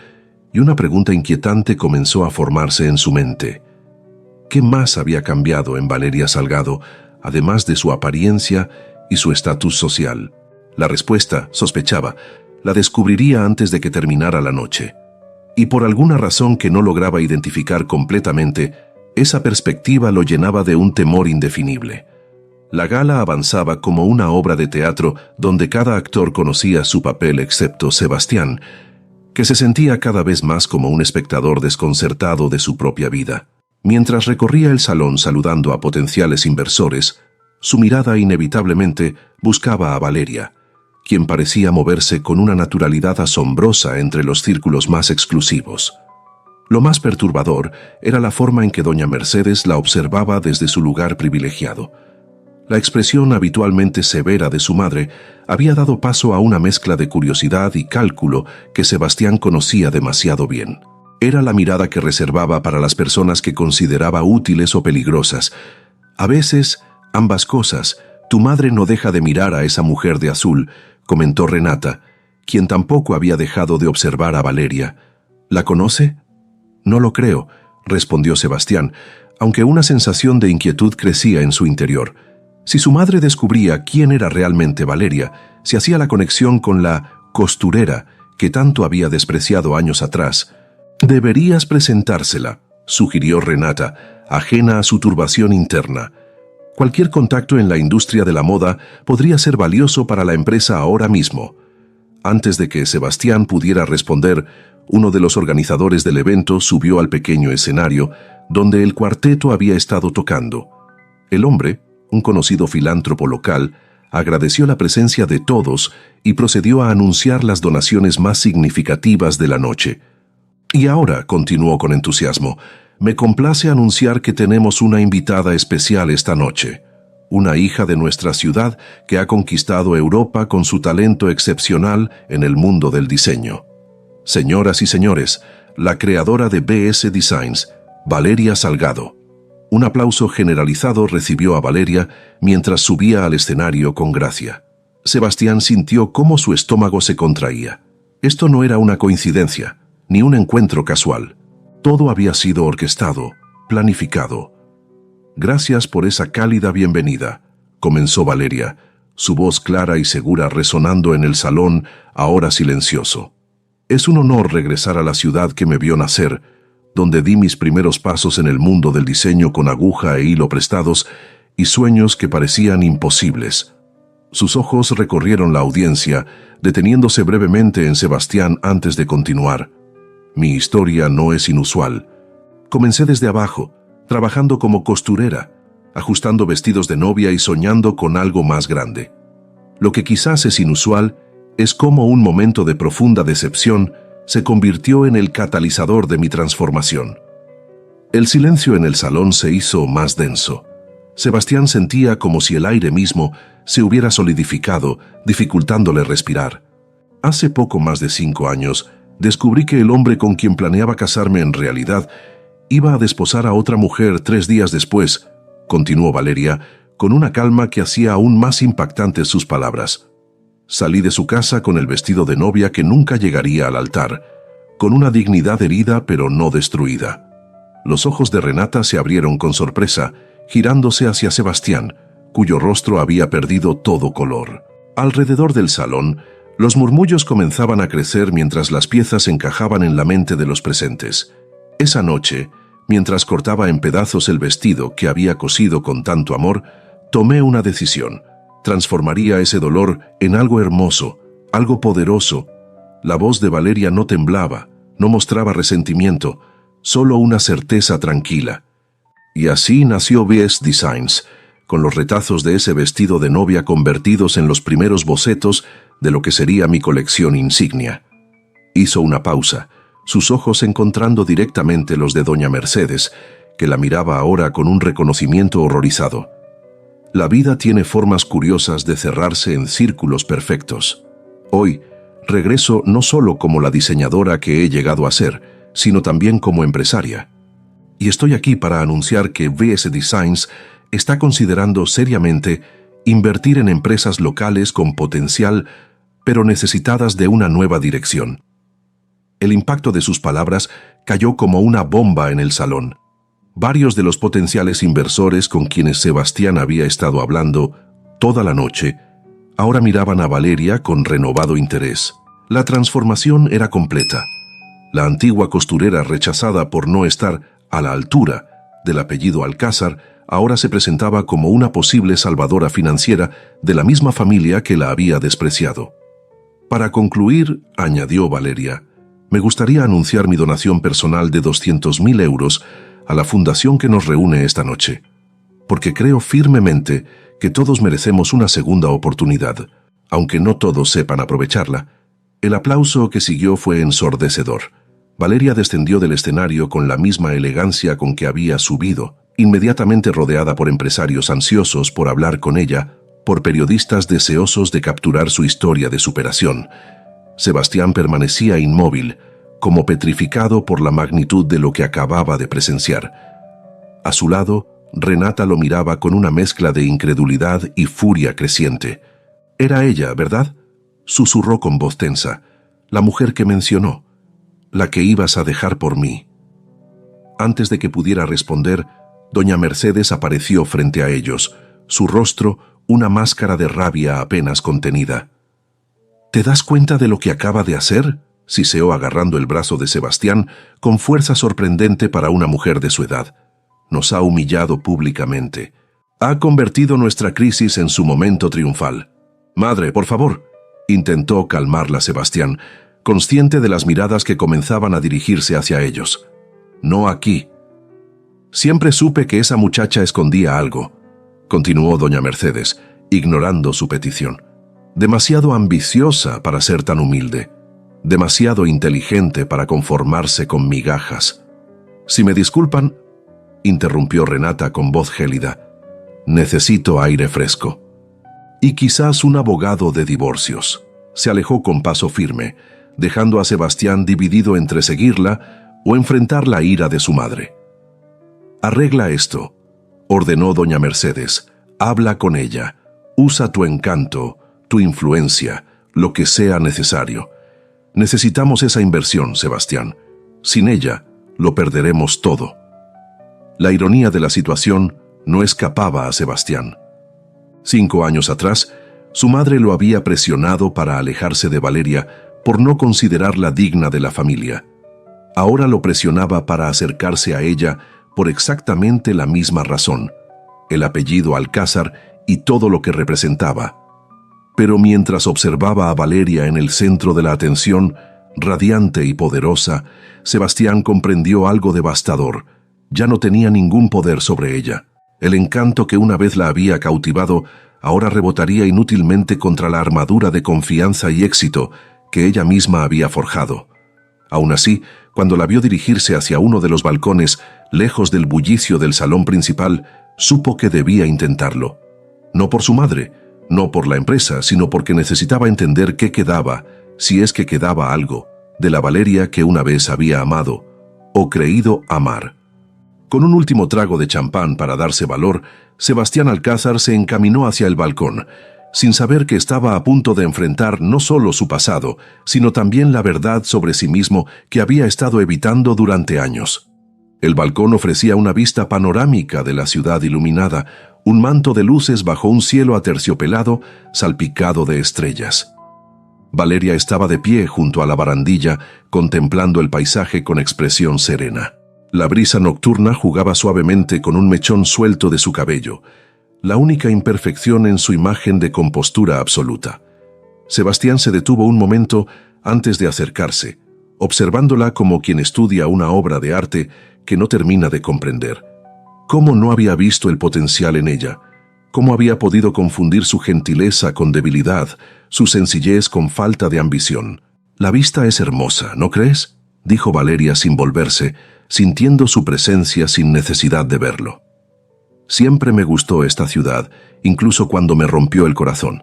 y una pregunta inquietante comenzó a formarse en su mente. ¿Qué más había cambiado en Valeria Salgado, además de su apariencia y su estatus social? La respuesta, sospechaba, la descubriría antes de que terminara la noche. Y por alguna razón que no lograba identificar completamente, esa perspectiva lo llenaba de un temor indefinible. La gala avanzaba como una obra de teatro donde cada actor conocía su papel excepto Sebastián, que se sentía cada vez más como un espectador desconcertado de su propia vida. Mientras recorría el salón saludando a potenciales inversores, su mirada inevitablemente buscaba a Valeria, quien parecía moverse con una naturalidad asombrosa entre los círculos más exclusivos. Lo más perturbador era la forma en que doña Mercedes la observaba desde su lugar privilegiado. La expresión habitualmente severa de su madre había dado paso a una mezcla de curiosidad y cálculo que Sebastián conocía demasiado bien. Era la mirada que reservaba para las personas que consideraba útiles o peligrosas. A veces, ambas cosas. Tu madre no deja de mirar a esa mujer de azul, comentó Renata, quien tampoco había dejado de observar a Valeria. ¿La conoce? No lo creo, respondió Sebastián, aunque una sensación de inquietud crecía en su interior. Si su madre descubría quién era realmente Valeria, si hacía la conexión con la costurera que tanto había despreciado años atrás, deberías presentársela, sugirió Renata, ajena a su turbación interna. Cualquier contacto en la industria de la moda podría ser valioso para la empresa ahora mismo. Antes de que Sebastián pudiera responder, uno de los organizadores del evento subió al pequeño escenario donde el cuarteto había estado tocando. El hombre, un conocido filántropo local, agradeció la presencia de todos y procedió a anunciar las donaciones más significativas de la noche. Y ahora, continuó con entusiasmo, me complace anunciar que tenemos una invitada especial esta noche. Una hija de nuestra ciudad que ha conquistado Europa con su talento excepcional en el mundo del diseño. Señoras y señores, la creadora de BS Designs, Valeria Salgado. Un aplauso generalizado recibió a Valeria mientras subía al escenario con gracia. Sebastián sintió cómo su estómago se contraía. Esto no era una coincidencia, ni un encuentro casual. Todo había sido orquestado, planificado. Gracias por esa cálida bienvenida, comenzó Valeria, su voz clara y segura resonando en el salón, ahora silencioso. Es un honor regresar a la ciudad que me vio nacer, donde di mis primeros pasos en el mundo del diseño con aguja e hilo prestados y sueños que parecían imposibles. Sus ojos recorrieron la audiencia, deteniéndose brevemente en Sebastián antes de continuar. Mi historia no es inusual. Comencé desde abajo, trabajando como costurera, ajustando vestidos de novia y soñando con algo más grande. Lo que quizás es inusual es cómo un momento de profunda decepción se convirtió en el catalizador de mi transformación. El silencio en el salón se hizo más denso. Sebastián sentía como si el aire mismo se hubiera solidificado, dificultándole respirar. Hace poco más de 5 años, descubrí que el hombre con quien planeaba casarme en realidad iba a desposar a otra mujer 3 días después, continuó Valeria, con una calma que hacía aún más impactantes sus palabras. Salí de su casa con el vestido de novia que nunca llegaría al altar, con una dignidad herida pero no destruida. Los ojos de Renata se abrieron con sorpresa, girándose hacia Sebastián, cuyo rostro había perdido todo color. Alrededor del salón, los murmullos comenzaban a crecer mientras las piezas encajaban en la mente de los presentes. Esa noche, mientras cortaba en pedazos el vestido que había cosido con tanto amor, tomé una decisión. Transformaría ese dolor en algo hermoso, algo poderoso. La voz de Valeria no temblaba, no mostraba resentimiento, solo una certeza tranquila. Y así nació BS Designs, con los retazos de ese vestido de novia convertidos en los primeros bocetos de lo que sería mi colección insignia. Hizo una pausa, sus ojos encontrando directamente los de doña Mercedes, que la miraba ahora con un reconocimiento horrorizado. La vida tiene formas curiosas de cerrarse en círculos perfectos. Hoy, regreso no solo como la diseñadora que he llegado a ser, sino también como empresaria. Y estoy aquí para anunciar que BS Designs está considerando seriamente invertir en empresas locales con potencial, pero necesitadas de una nueva dirección. El impacto de sus palabras cayó como una bomba en el salón. Varios de los potenciales inversores con quienes Sebastián había estado hablando toda la noche, ahora miraban a Valeria con renovado interés. La transformación era completa. La antigua costurera rechazada por no estar a la altura del apellido Alcázar, ahora se presentaba como una posible salvadora financiera de la misma familia que la había despreciado. Para concluir, añadió Valeria, me gustaría anunciar mi donación personal de 200.000 euros a la fundación que nos reúne esta noche, porque creo firmemente que todos merecemos una segunda oportunidad, aunque no todos sepan aprovecharla. El aplauso que siguió fue ensordecedor. Valeria descendió del escenario con la misma elegancia con que había subido, inmediatamente rodeada por empresarios ansiosos por hablar con ella, por periodistas deseosos de capturar su historia de superación. Sebastián permanecía inmóvil, como petrificado por la magnitud de lo que acababa de presenciar. A su lado, Renata lo miraba con una mezcla de incredulidad y furia creciente. «Era ella, ¿verdad?», susurró con voz tensa, «la mujer que mencionó, la que ibas a dejar por mí». Antes de que pudiera responder, doña Mercedes apareció frente a ellos, su rostro una máscara de rabia apenas contenida. «¿Te das cuenta de lo que acaba de hacer?», siseó agarrando el brazo de Sebastián con fuerza sorprendente para una mujer de su edad. «Nos ha humillado públicamente. Ha convertido nuestra crisis en su momento triunfal. Madre, por favor», intentó calmarla Sebastián, consciente de las miradas que comenzaban a dirigirse hacia ellos. «No aquí». «Siempre supe que esa muchacha escondía algo», continuó doña Mercedes, ignorando su petición. «Demasiado ambiciosa para ser tan humilde. demasiado inteligente para conformarse con migajas. Si me disculpan, interrumpió Renata con voz gélida, necesito aire fresco. Y quizás un abogado de divorcios. Se alejó con paso firme, dejando a Sebastián dividido entre seguirla o enfrentar la ira de su madre. Arregla esto, ordenó doña Mercedes. Habla con ella. Usa tu encanto, tu influencia, lo que sea necesario. Necesitamos esa inversión, Sebastián. Sin ella, lo perderemos todo. La ironía de la situación no escapaba a Sebastián. 5 años atrás, su madre lo había presionado para alejarse de Valeria por no considerarla digna de la familia. Ahora lo presionaba para acercarse a ella por exactamente la misma razón, el apellido Alcázar y todo lo que representaba. Pero mientras observaba a Valeria en el centro de la atención, radiante y poderosa, Sebastián comprendió algo devastador. Ya no tenía ningún poder sobre ella. El encanto que una vez la había cautivado ahora rebotaría inútilmente contra la armadura de confianza y éxito que ella misma había forjado. Aún así, cuando la vio dirigirse hacia uno de los balcones, lejos del bullicio del salón principal, supo que debía intentarlo. No por su madre, no por la empresa, sino porque necesitaba entender qué quedaba, si es que quedaba algo, de la Valeria que una vez había amado, o creído amar. Con un último trago de champán para darse valor, Sebastián Alcázar se encaminó hacia el balcón, sin saber que estaba a punto de enfrentar no solo su pasado, sino también la verdad sobre sí mismo que había estado evitando durante años. El balcón ofrecía una vista panorámica de la ciudad iluminada, un manto de luces bajo un cielo aterciopelado, salpicado de estrellas. Valeria estaba de pie junto a la barandilla, contemplando el paisaje con expresión serena. La brisa nocturna jugaba suavemente con un mechón suelto de su cabello, la única imperfección en su imagen de compostura absoluta. Sebastián se detuvo un momento antes de acercarse, observándola como quien estudia una obra de arte que no termina de comprender. ¿Cómo no había visto el potencial en ella? ¿Cómo había podido confundir su gentileza con debilidad, su sencillez con falta de ambición? La vista es hermosa, ¿no crees?, dijo Valeria sin volverse, sintiendo su presencia sin necesidad de verlo. Siempre me gustó esta ciudad, incluso cuando me rompió el corazón.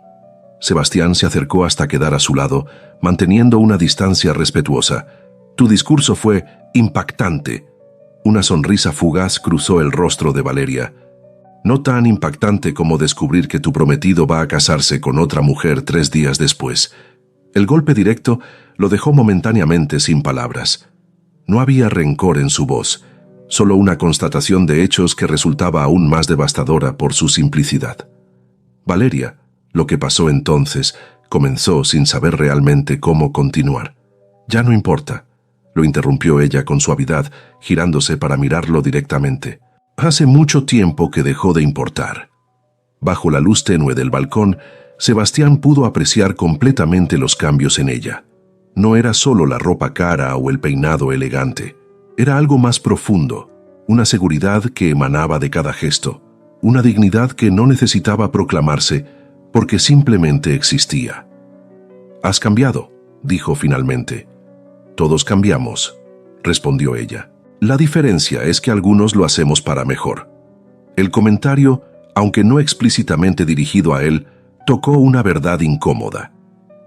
Sebastián se acercó hasta quedar a su lado, manteniendo una distancia respetuosa. Tu discurso fue impactante. Una sonrisa fugaz cruzó el rostro de Valeria. No tan impactante como descubrir que tu prometido va a casarse con otra mujer 3 días después. El golpe directo lo dejó momentáneamente sin palabras. No había rencor en su voz, solo una constatación de hechos que resultaba aún más devastadora por su simplicidad. Valeria, lo que pasó entonces, comenzó sin saber realmente cómo continuar. Ya no importa, lo interrumpió ella con suavidad, girándose para mirarlo directamente. Hace mucho tiempo que dejó de importar. Bajo la luz tenue del balcón, Sebastián pudo apreciar completamente los cambios en ella. No era solo la ropa cara o el peinado elegante. Era algo más profundo, una seguridad que emanaba de cada gesto, una dignidad que no necesitaba proclamarse porque simplemente existía. «Has cambiado», dijo finalmente. «Todos cambiamos», respondió ella. «La diferencia es que algunos lo hacemos para mejor». El comentario, aunque no explícitamente dirigido a él, tocó una verdad incómoda.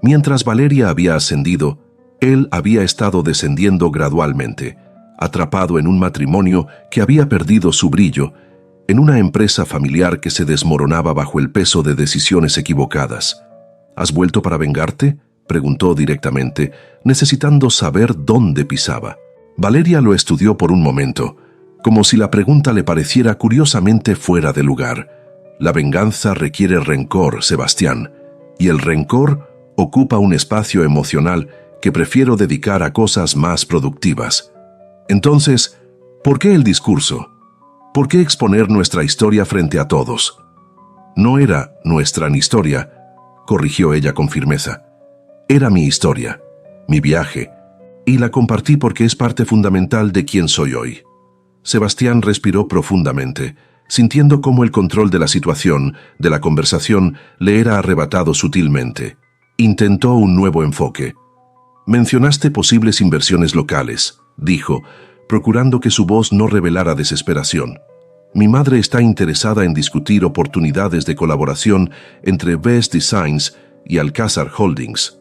Mientras Valeria había ascendido, él había estado descendiendo gradualmente, atrapado en un matrimonio que había perdido su brillo, en una empresa familiar que se desmoronaba bajo el peso de decisiones equivocadas. ¿Has vuelto para vengarte?, preguntó directamente, necesitando saber dónde pisaba. Valeria lo estudió por un momento, como si la pregunta le pareciera curiosamente fuera de lugar. La venganza requiere rencor, Sebastián, y el rencor ocupa un espacio emocional que prefiero dedicar a cosas más productivas. Entonces, ¿por qué el discurso? ¿Por qué exponer nuestra historia frente a todos? No era nuestra historia, corrigió ella con firmeza. Era mi historia, mi viaje, y la compartí porque es parte fundamental de quién soy hoy. Sebastián respiró profundamente, sintiendo cómo el control de la situación, de la conversación, le era arrebatado sutilmente. Intentó un nuevo enfoque. Mencionaste posibles inversiones locales, dijo, procurando que su voz no revelara desesperación. Mi madre está interesada en discutir oportunidades de colaboración entre VS Designs y Alcázar Holdings.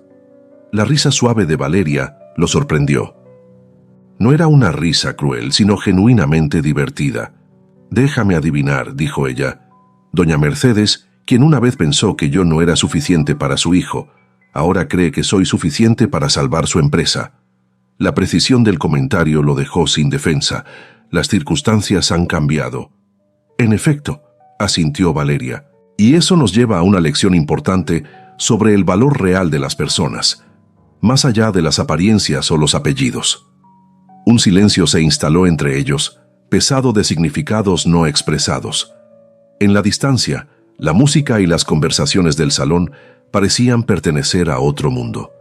La risa suave de Valeria lo sorprendió. No era una risa cruel, sino genuinamente divertida. «Déjame adivinar», dijo ella. «Doña Mercedes, quien una vez pensó que yo no era suficiente para su hijo, ahora cree que soy suficiente para salvar su empresa». La precisión del comentario lo dejó sin defensa. Las circunstancias han cambiado. «En efecto», asintió Valeria, «y eso nos lleva a una lección importante sobre el valor real de las personas, más allá de las apariencias o los apellidos». Un silencio se instaló entre ellos, pesado de significados no expresados. En la distancia, la música y las conversaciones del salón parecían pertenecer a otro mundo.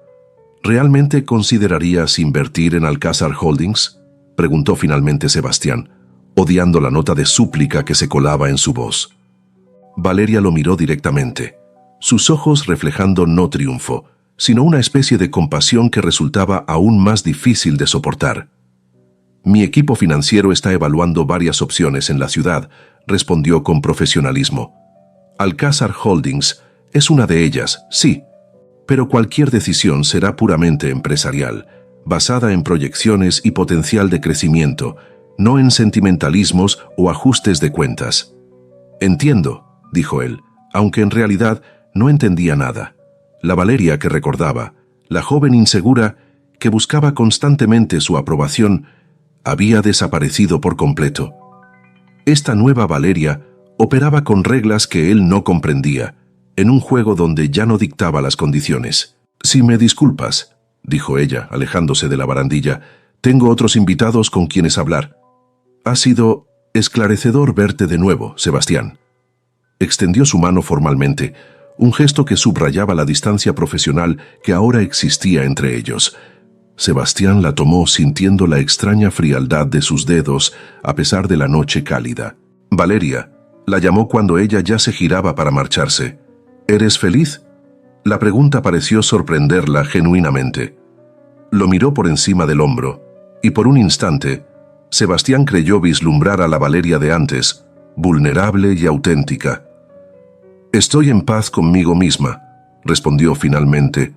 «¿Realmente considerarías invertir en Alcázar Holdings?», preguntó finalmente Sebastián, odiando la nota de súplica que se colaba en su voz. Valeria lo miró directamente, sus ojos reflejando no triunfo, sino una especie de compasión que resultaba aún más difícil de soportar. «Mi equipo financiero está evaluando varias opciones en la ciudad», respondió con profesionalismo. «Alcázar Holdings es una de ellas, sí, pero cualquier decisión será puramente empresarial, basada en proyecciones y potencial de crecimiento, no en sentimentalismos o ajustes de cuentas». «Entiendo», dijo él, aunque en realidad no entendía nada. La Valeria que recordaba, la joven insegura que buscaba constantemente su aprobación, había desaparecido por completo. Esta nueva Valeria operaba con reglas que él no comprendía, en un juego donde ya no dictaba las condiciones. «Si me disculpas», dijo ella, alejándose de la barandilla, «tengo otros invitados con quienes hablar». «Ha sido esclarecedor verte de nuevo, Sebastián». Extendió su mano formalmente, un gesto que subrayaba la distancia profesional que ahora existía entre ellos. Sebastián la tomó sintiendo la extraña frialdad de sus dedos a pesar de la noche cálida. «Valeria», la llamó cuando ella ya se giraba para marcharse. «¿Eres feliz?». La pregunta pareció sorprenderla genuinamente. Lo miró por encima del hombro, y por un instante, Sebastián creyó vislumbrar a la Valeria de antes, vulnerable y auténtica. «Estoy en paz conmigo misma», respondió finalmente.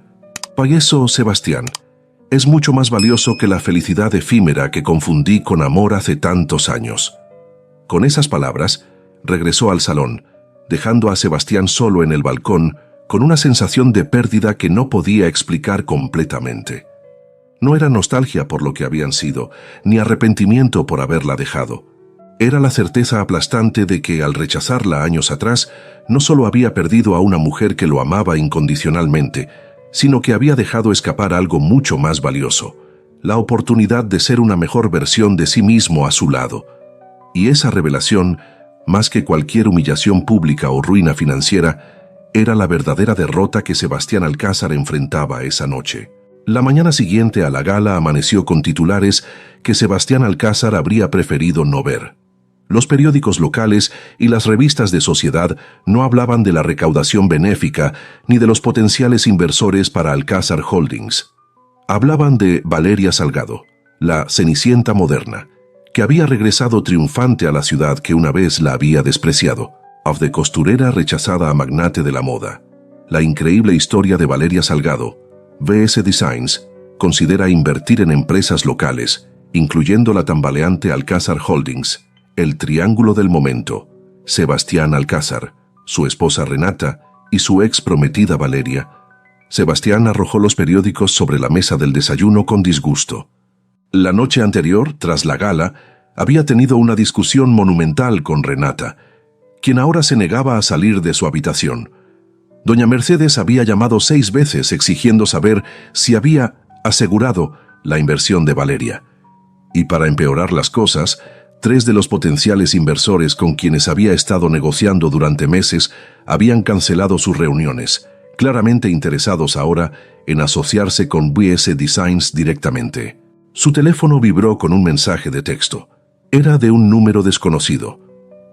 «Para eso, Sebastián, es mucho más valioso que la felicidad efímera que confundí con amor hace tantos años». Con esas palabras, regresó al salón, dejando a Sebastián solo en el balcón con una sensación de pérdida que no podía explicar completamente. No era nostalgia por lo que habían sido, ni arrepentimiento por haberla dejado. Era la certeza aplastante de que, al rechazarla años atrás, no solo había perdido a una mujer que lo amaba incondicionalmente, sino que había dejado escapar algo mucho más valioso, la oportunidad de ser una mejor versión de sí mismo a su lado. Y esa revelación, más que cualquier humillación pública o ruina financiera, era la verdadera derrota que Sebastián Alcázar enfrentaba esa noche. La mañana siguiente a la gala amaneció con titulares que Sebastián Alcázar habría preferido no ver. Los periódicos locales y las revistas de sociedad no hablaban de la recaudación benéfica ni de los potenciales inversores para Alcázar Holdings. Hablaban de Valeria Salgado, la Cenicienta moderna, que había regresado triunfante a la ciudad que una vez la había despreciado, de costurera rechazada a magnate de la moda. La increíble historia de Valeria Salgado, VS Designs, considera invertir en empresas locales, incluyendo la tambaleante Alcázar Holdings, el triángulo del momento, Sebastián Alcázar, su esposa Renata y su ex prometida Valeria. Sebastián arrojó los periódicos sobre la mesa del desayuno con disgusto. La noche anterior, tras la gala, había tenido una discusión monumental con Renata, quien ahora se negaba a salir de su habitación. Doña Mercedes había llamado 6 veces exigiendo saber si había asegurado la inversión de Valeria. Y para empeorar las cosas, 3 de los potenciales inversores con quienes había estado negociando durante meses habían cancelado sus reuniones, claramente interesados ahora en asociarse con VS Designs directamente. Su teléfono vibró con un mensaje de texto. Era de un número desconocido.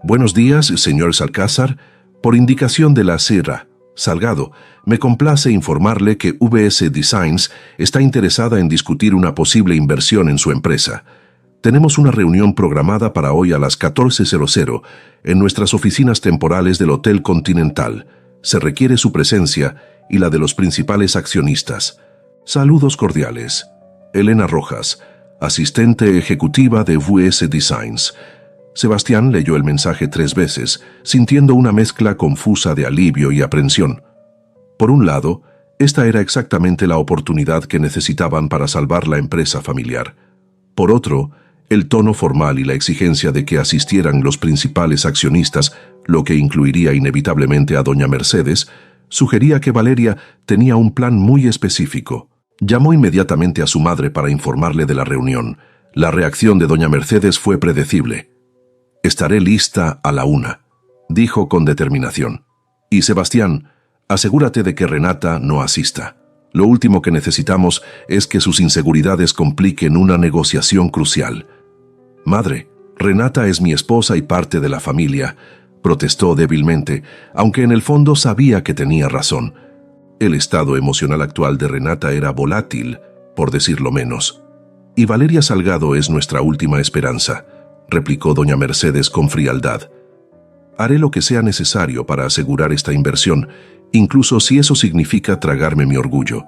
«Buenos días, señor Alcázar. Por indicación de la Sierra, Salgado, me complace informarle que VS Designs está interesada en discutir una posible inversión en su empresa. Tenemos una reunión programada para hoy a las 14:00 en nuestras oficinas temporales del Hotel Continental. Se requiere su presencia y la de los principales accionistas. Saludos cordiales. Elena Rojas, asistente ejecutiva de VS Designs. Sebastián leyó el mensaje 3 veces, sintiendo una mezcla confusa de alivio y aprensión. Por un lado, esta era exactamente la oportunidad que necesitaban para salvar la empresa familiar. Por otro, el tono formal y la exigencia de que asistieran los principales accionistas, lo que incluiría inevitablemente a doña Mercedes, sugería que Valeria tenía un plan muy específico. Llamó inmediatamente a su madre para informarle de la reunión. La reacción de doña Mercedes fue predecible. «Estaré lista a la 1», dijo con determinación. «Y Sebastián, asegúrate de que Renata no asista. Lo último que necesitamos es que sus inseguridades compliquen una negociación crucial». «Madre, Renata es mi esposa y parte de la familia», protestó débilmente, aunque en el fondo sabía que tenía razón. El estado emocional actual de Renata era volátil, por decirlo menos. «Y Valeria Salgado es nuestra última esperanza», replicó doña Mercedes con frialdad. «Haré lo que sea necesario para asegurar esta inversión, incluso si eso significa tragarme mi orgullo.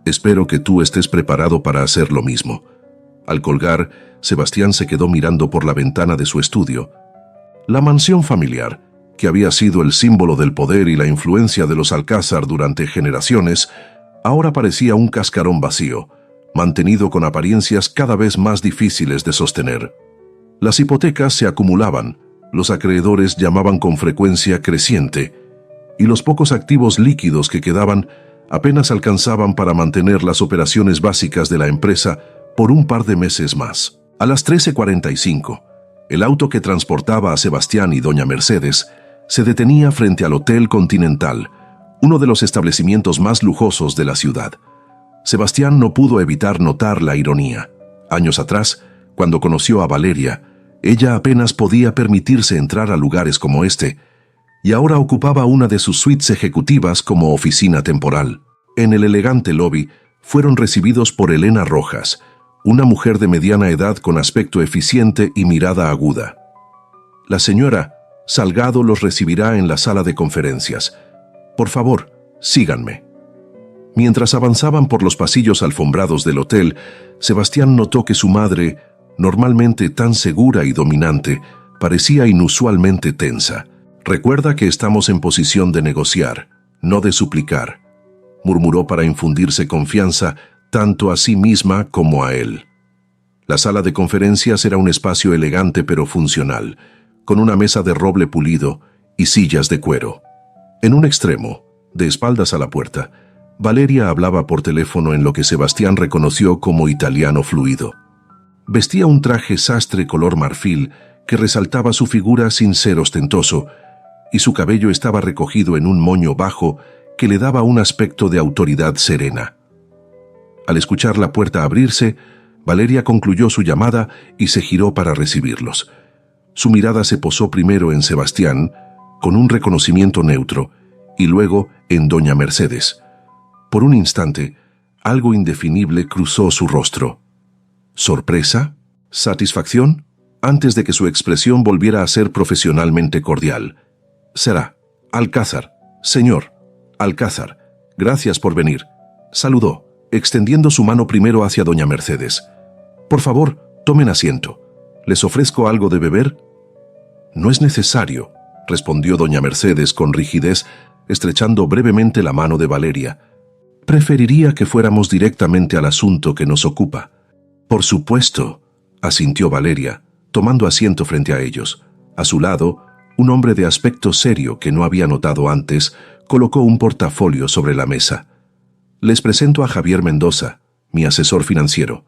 Espero que tú estés preparado para hacer lo mismo». Al colgar, Sebastián se quedó mirando por la ventana de su estudio. La mansión familiar, que había sido el símbolo del poder y la influencia de los Alcázar durante generaciones, ahora parecía un cascarón vacío, mantenido con apariencias cada vez más difíciles de sostener. Las hipotecas se acumulaban, los acreedores llamaban con frecuencia creciente, y los pocos activos líquidos que quedaban apenas alcanzaban para mantener las operaciones básicas de la empresa por un par de meses más. A las 13:45, el auto que transportaba a Sebastián y doña Mercedes se detenía frente al Hotel Continental, uno de los establecimientos más lujosos de la ciudad. Sebastián no pudo evitar notar la ironía. Años atrás, cuando conoció a Valeria, ella apenas podía permitirse entrar a lugares como este, y ahora ocupaba una de sus suites ejecutivas como oficina temporal. En el elegante lobby, fueron recibidos por Elena Rojas, una mujer de mediana edad con aspecto eficiente y mirada aguda. «La señora Salgado los recibirá en la sala de conferencias. Por favor, síganme». Mientras avanzaban por los pasillos alfombrados del hotel, Sebastián notó que su madre, normalmente tan segura y dominante, parecía inusualmente tensa. «Recuerda que estamos en posición de negociar, no de suplicar», murmuró para infundirse confianza tanto a sí misma como a él. La sala de conferencias era un espacio elegante pero funcional, con una mesa de roble pulido y sillas de cuero. En un extremo, de espaldas a la puerta, Valeria hablaba por teléfono en lo que Sebastián reconoció como italiano fluido. Vestía un traje sastre color marfil que resaltaba su figura sin ser ostentoso, y su cabello estaba recogido en un moño bajo que le daba un aspecto de autoridad serena. Al escuchar la puerta abrirse, Valeria concluyó su llamada y se giró para recibirlos. Su mirada se posó primero en Sebastián, con un reconocimiento neutro, y luego en doña Mercedes. Por un instante, algo indefinible cruzó su rostro. ¿Sorpresa? ¿Satisfacción? Antes de que su expresión volviera a ser profesionalmente cordial. «Será. Alcázar. Señor. Alcázar. Gracias por venir», saludó, extendiendo su mano primero hacia doña Mercedes. «Por favor, tomen asiento. ¿Les ofrezco algo de beber?» «No es necesario», respondió doña Mercedes con rigidez, estrechando brevemente la mano de Valeria. «Preferiría que fuéramos directamente al asunto que nos ocupa». «Por supuesto», asintió Valeria, tomando asiento frente a ellos. A su lado, un hombre de aspecto serio que no había notado antes colocó un portafolio sobre la mesa. «Les presento a Javier Mendoza, mi asesor financiero.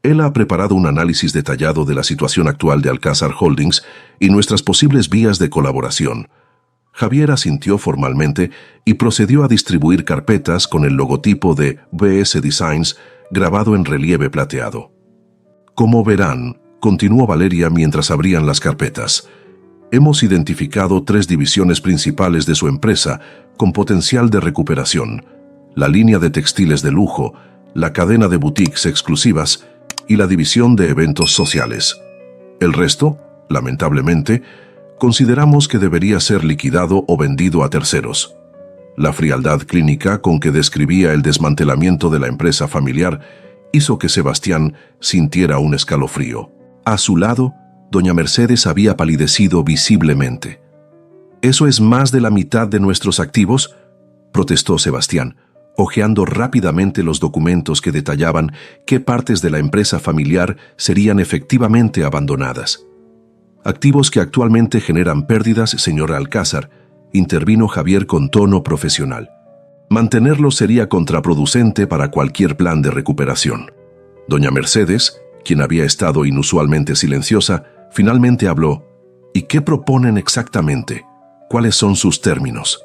Él ha preparado un análisis detallado de la situación actual de Alcázar Holdings y nuestras posibles vías de colaboración». Javier asintió formalmente y procedió a distribuir carpetas con el logotipo de VS Designs grabado en relieve plateado. «Como verán», continuó Valeria mientras abrían las carpetas, Hemos identificado 3 divisiones principales de su empresa con potencial de recuperación: la línea de textiles de lujo, la cadena de boutiques exclusivas y la división de eventos sociales. El resto, lamentablemente, consideramos que debería ser liquidado o vendido a terceros. La frialdad clínica con que describía el desmantelamiento de la empresa familiar hizo que Sebastián sintiera un escalofrío. A su lado, doña Mercedes había palidecido visiblemente. «¿Eso es más de la mitad de nuestros activos?», protestó Sebastián, hojeando rápidamente los documentos que detallaban qué partes de la empresa familiar serían efectivamente abandonadas. «Activos que actualmente generan pérdidas, señor Alcázar», intervino Javier con tono profesional. «Mantenerlos sería contraproducente para cualquier plan de recuperación». Doña Mercedes, quien había estado inusualmente silenciosa, finalmente habló. «¿Y qué proponen exactamente? ¿Cuáles son sus términos?».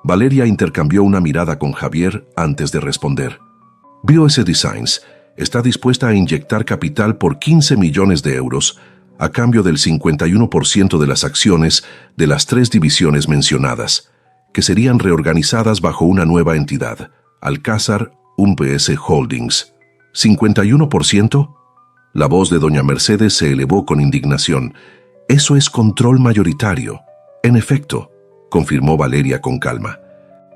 Valeria intercambió una mirada con Javier antes de responder. BOS Designs está dispuesta a inyectar capital por 15 millones de euros a cambio del 51% de las acciones de las 3 divisiones mencionadas, que serían reorganizadas bajo una nueva entidad, Alcázar UMPS Holdings. ¿51%? La voz de doña Mercedes se elevó con indignación. «Eso es control mayoritario». «En efecto», confirmó Valeria con calma.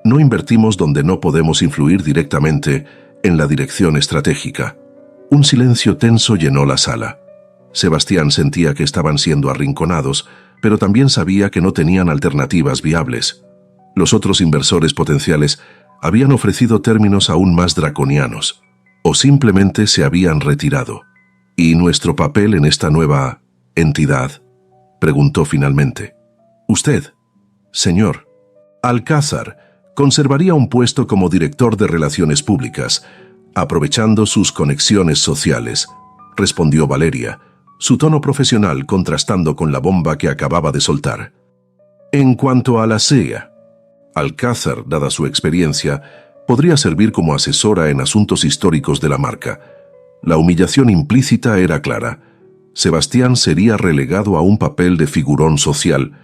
«No invertimos donde no podemos influir directamente en la dirección estratégica». Un silencio tenso llenó la sala. Sebastián sentía que estaban siendo arrinconados, pero también sabía que no tenían alternativas viables. Los otros inversores potenciales habían ofrecido términos aún más draconianos, o simplemente se habían retirado. «¿Y nuestro papel en esta nueva entidad?», preguntó finalmente. «Usted, señor Alcázar, conservaría un puesto como director de Relaciones Públicas, aprovechando sus conexiones sociales», respondió Valeria, su tono profesional contrastando con la bomba que acababa de soltar. «En cuanto a la CIA, Alcázar, dada su experiencia, podría servir como asesora en asuntos históricos de la marca». La humillación implícita era clara. Sebastián sería relegado a un papel de figurón social,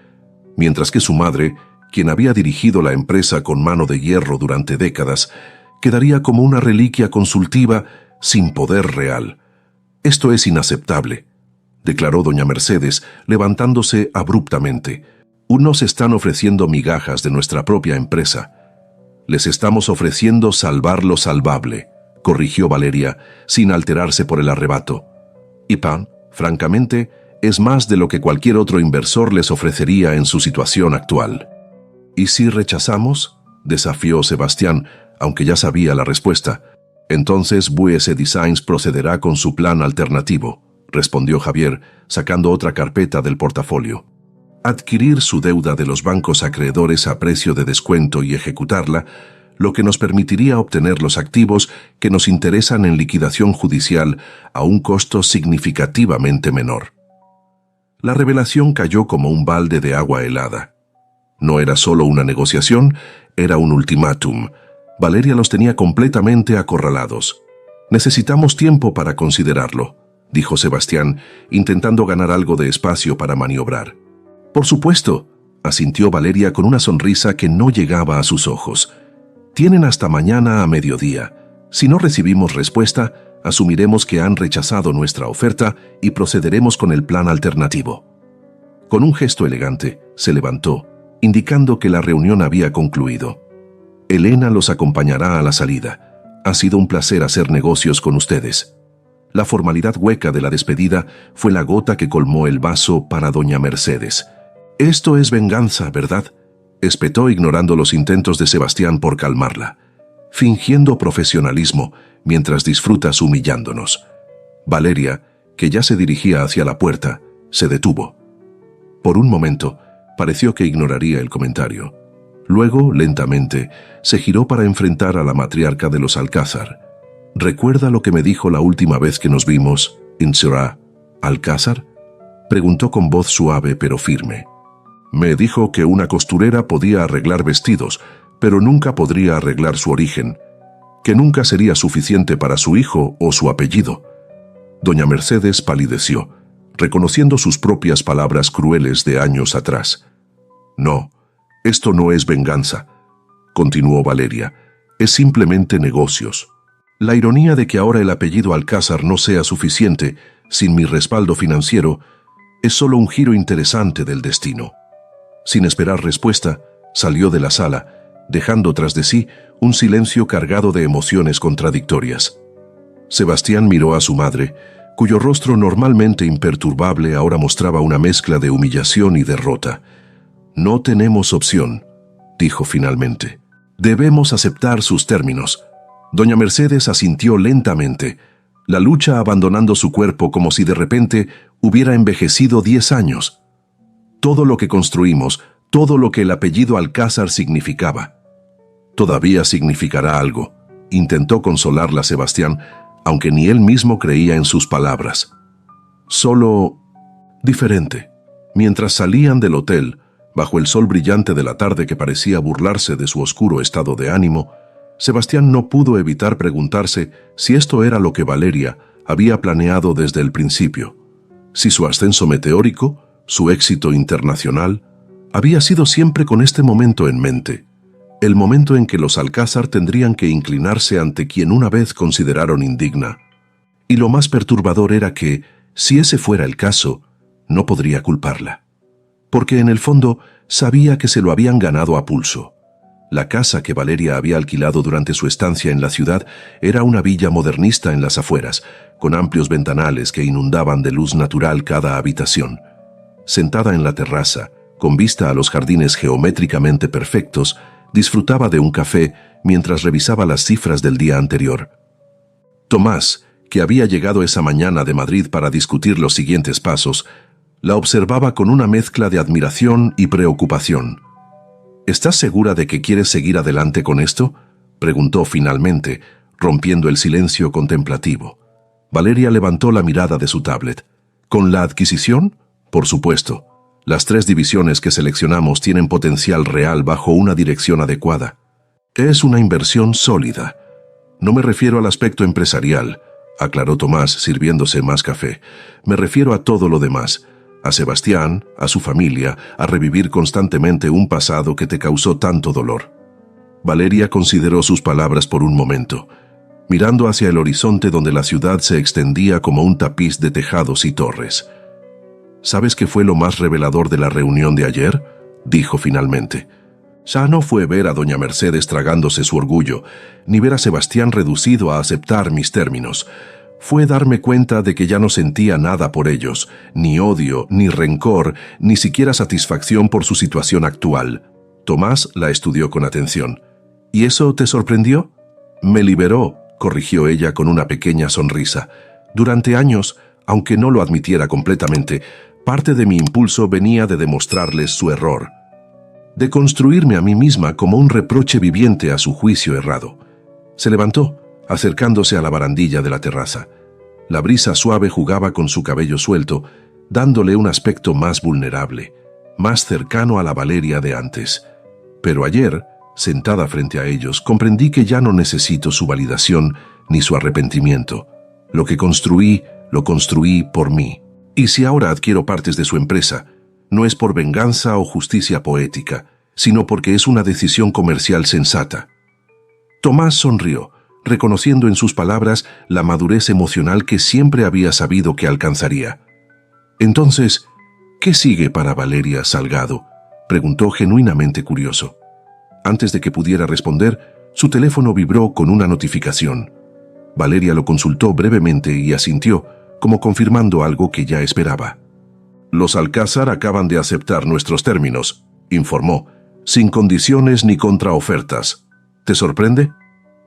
mientras que su madre, quien había dirigido la empresa con mano de hierro durante décadas, quedaría como una reliquia consultiva sin poder real. «Esto es inaceptable», declaró doña Mercedes, levantándose abruptamente. «Unos están ofreciendo migajas de nuestra propia empresa. Les estamos ofreciendo salvar lo salvable», corrigió Valeria, sin alterarse por el arrebato. «Y pan, francamente, es más de lo que cualquier otro inversor les ofrecería en su situación actual». «¿Y si rechazamos?», desafió Sebastián, aunque ya sabía la respuesta. «Entonces BOS Designs procederá con su plan alternativo», respondió Javier, sacando otra carpeta del portafolio. «Adquirir su deuda de los bancos acreedores a precio de descuento y ejecutarla, lo que nos permitiría obtener los activos que nos interesan en liquidación judicial a un costo significativamente menor». La revelación cayó como un balde de agua helada. No era solo una negociación, era un ultimátum. Valeria los tenía completamente acorralados. «Necesitamos tiempo para considerarlo», dijo Sebastián, intentando ganar algo de espacio para maniobrar. «Por supuesto», asintió Valeria con una sonrisa que no llegaba a sus ojos. «Tienen hasta mañana a mediodía. Si no recibimos respuesta, asumiremos que han rechazado nuestra oferta y procederemos con el plan alternativo». Con un gesto elegante, se levantó, indicando que la reunión había concluido. «Elena los acompañará a la salida. Ha sido un placer hacer negocios con ustedes». La formalidad hueca de la despedida fue la gota que colmó el vaso para doña Mercedes. «Esto es venganza, ¿verdad?», espetó ignorando los intentos de Sebastián por calmarla. «Fingiendo profesionalismo mientras disfrutas humillándonos». Valeria, que ya se dirigía hacia la puerta, se detuvo. Por un momento, pareció que ignoraría el comentario. Luego, lentamente, se giró para enfrentar a la matriarca de los Alcázar. «¿Recuerda lo que me dijo la última vez que nos vimos, Insira Alcázar?», preguntó con voz suave pero firme. «Me dijo que una costurera podía arreglar vestidos, pero nunca podría arreglar su origen, que nunca sería suficiente para su hijo o su apellido». Doña Mercedes palideció. reconociendo sus propias palabras crueles de años atrás. «No, esto no es venganza», continuó Valeria, «es simplemente negocios. La ironía de que ahora el apellido Alcázar no sea suficiente, sin mi respaldo financiero, es solo un giro interesante del destino». Sin esperar respuesta, salió de la sala, dejando tras de sí un silencio cargado de emociones contradictorias. Sebastián miró a su madre, cuyo rostro normalmente imperturbable ahora mostraba una mezcla de humillación y derrota. «No tenemos opción», dijo finalmente. «Debemos aceptar sus términos». Doña Mercedes asintió lentamente, la lucha abandonando su cuerpo como si de repente hubiera envejecido 10 años. Todo lo que construimos, todo lo que el apellido Alcázar significaba. «Todavía significará algo», intentó consolarla Sebastián, aunque ni él mismo creía en sus palabras. «Solo diferente». Mientras salían del hotel, bajo el sol brillante de la tarde que parecía burlarse de su oscuro estado de ánimo, Sebastián no pudo evitar preguntarse si esto era lo que Valeria había planeado desde el principio, si su ascenso meteórico, su éxito internacional, había sido siempre con este momento en mente, el momento en que los Alcázar tendrían que inclinarse ante quien una vez consideraron indigna. Y lo más perturbador era que, si ese fuera el caso, no podría culparla. Porque en el fondo sabía que se lo habían ganado a pulso. La casa que Valeria había alquilado durante su estancia en la ciudad era una villa modernista en las afueras, con amplios ventanales que inundaban de luz natural cada habitación. Sentada en la terraza, con vista a los jardines geométricamente perfectos, disfrutaba de un café mientras revisaba las cifras del día anterior. Tomás, que había llegado esa mañana de Madrid para discutir los siguientes pasos, la observaba con una mezcla de admiración y preocupación. «¿Estás segura de que quieres seguir adelante con esto?», preguntó finalmente, rompiendo el silencio contemplativo. Valeria levantó la mirada de su tablet. «¿Con la adquisición? Por supuesto. Las 3 divisiones que seleccionamos tienen potencial real bajo una dirección adecuada. Es una inversión sólida. No me refiero al aspecto empresarial», aclaró Tomás, sirviéndose más café. «Me refiero a todo lo demás. A Sebastián, a su familia, a revivir constantemente un pasado que te causó tanto dolor». Valeria consideró sus palabras por un momento, mirando hacia el horizonte donde la ciudad se extendía como un tapiz de tejados y torres. «¿Sabes qué fue lo más revelador de la reunión de ayer?», dijo finalmente. «Ya no fue ver a doña Mercedes tragándose su orgullo, ni ver a Sebastián reducido a aceptar mis términos. Fue darme cuenta de que ya no sentía nada por ellos, ni odio, ni rencor, ni siquiera satisfacción por su situación actual». Tomás la estudió con atención. «¿Y eso te sorprendió?». «Me liberó», corrigió ella con una pequeña sonrisa. «Durante años, aunque no lo admitiera completamente, parte de mi impulso venía de demostrarles su error, de construirme a mí misma como un reproche viviente a su juicio errado». Se levantó, acercándose a la barandilla de la terraza. La brisa suave jugaba con su cabello suelto, dándole un aspecto más vulnerable, más cercano a la Valeria de antes. Pero ayer, sentada frente a ellos, comprendí que ya no necesito su validación ni su arrepentimiento. Lo que construí, lo construí por mí. Y si ahora adquiero partes de su empresa, no es por venganza o justicia poética, sino porque es una decisión comercial sensata. Tomás sonrió, reconociendo en sus palabras la madurez emocional que siempre había sabido que alcanzaría. «Entonces, ¿qué sigue para Valeria Salgado?», preguntó genuinamente curioso. Antes de que pudiera responder, su teléfono vibró con una notificación. Valeria lo consultó brevemente y asintió, como confirmando algo que ya esperaba. «Los Alcázar acaban de aceptar nuestros términos», informó, «sin condiciones ni contraofertas. ¿Te sorprende?».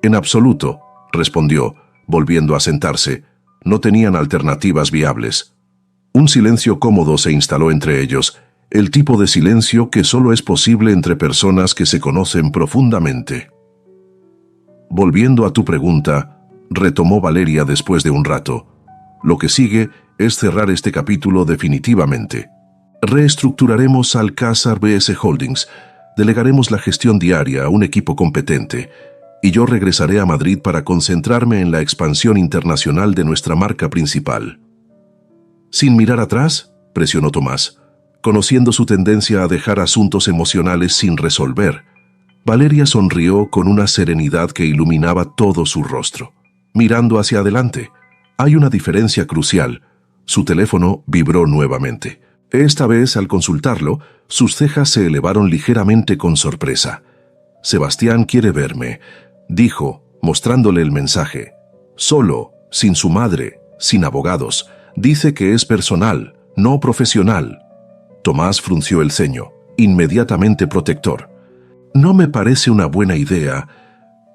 «En absoluto», respondió, volviendo a sentarse. No tenían alternativas viables. Un silencio cómodo se instaló entre ellos, el tipo de silencio que solo es posible entre personas que se conocen profundamente. «Volviendo a tu pregunta», retomó Valeria después de un rato, «lo que sigue es cerrar este capítulo definitivamente. Reestructuraremos Alcázar BS Holdings, delegaremos la gestión diaria a un equipo competente, y yo regresaré a Madrid para concentrarme en la expansión internacional de nuestra marca principal». Sin mirar atrás, presionó Tomás, conociendo su tendencia a dejar asuntos emocionales sin resolver. Valeria sonrió con una serenidad que iluminaba todo su rostro. Mirando hacia adelante, hay una diferencia crucial. Su teléfono vibró nuevamente. Esta vez, al consultarlo, sus cejas se elevaron ligeramente con sorpresa. «Sebastián quiere verme», dijo, mostrándole el mensaje. «Solo, sin su madre, sin abogados. Dice que es personal, no profesional». Tomás frunció el ceño, inmediatamente protector. «No me parece una buena idea».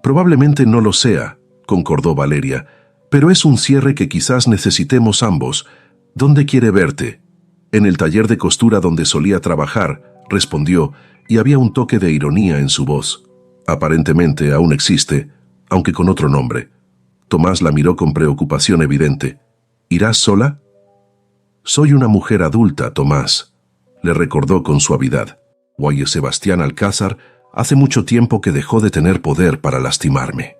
«Probablemente no lo sea», concordó Valeria, «pero es un cierre que quizás necesitemos ambos. ¿Dónde quiere verte?» «En el taller de costura donde solía trabajar», respondió, y había un toque de ironía en su voz. «Aparentemente aún existe, aunque con otro nombre». Tomás la miró con preocupación evidente. «¿Irás sola?» «Soy una mujer adulta, Tomás», le recordó con suavidad. «Guay Sebastián Alcázar hace mucho tiempo que dejó de tener poder para lastimarme».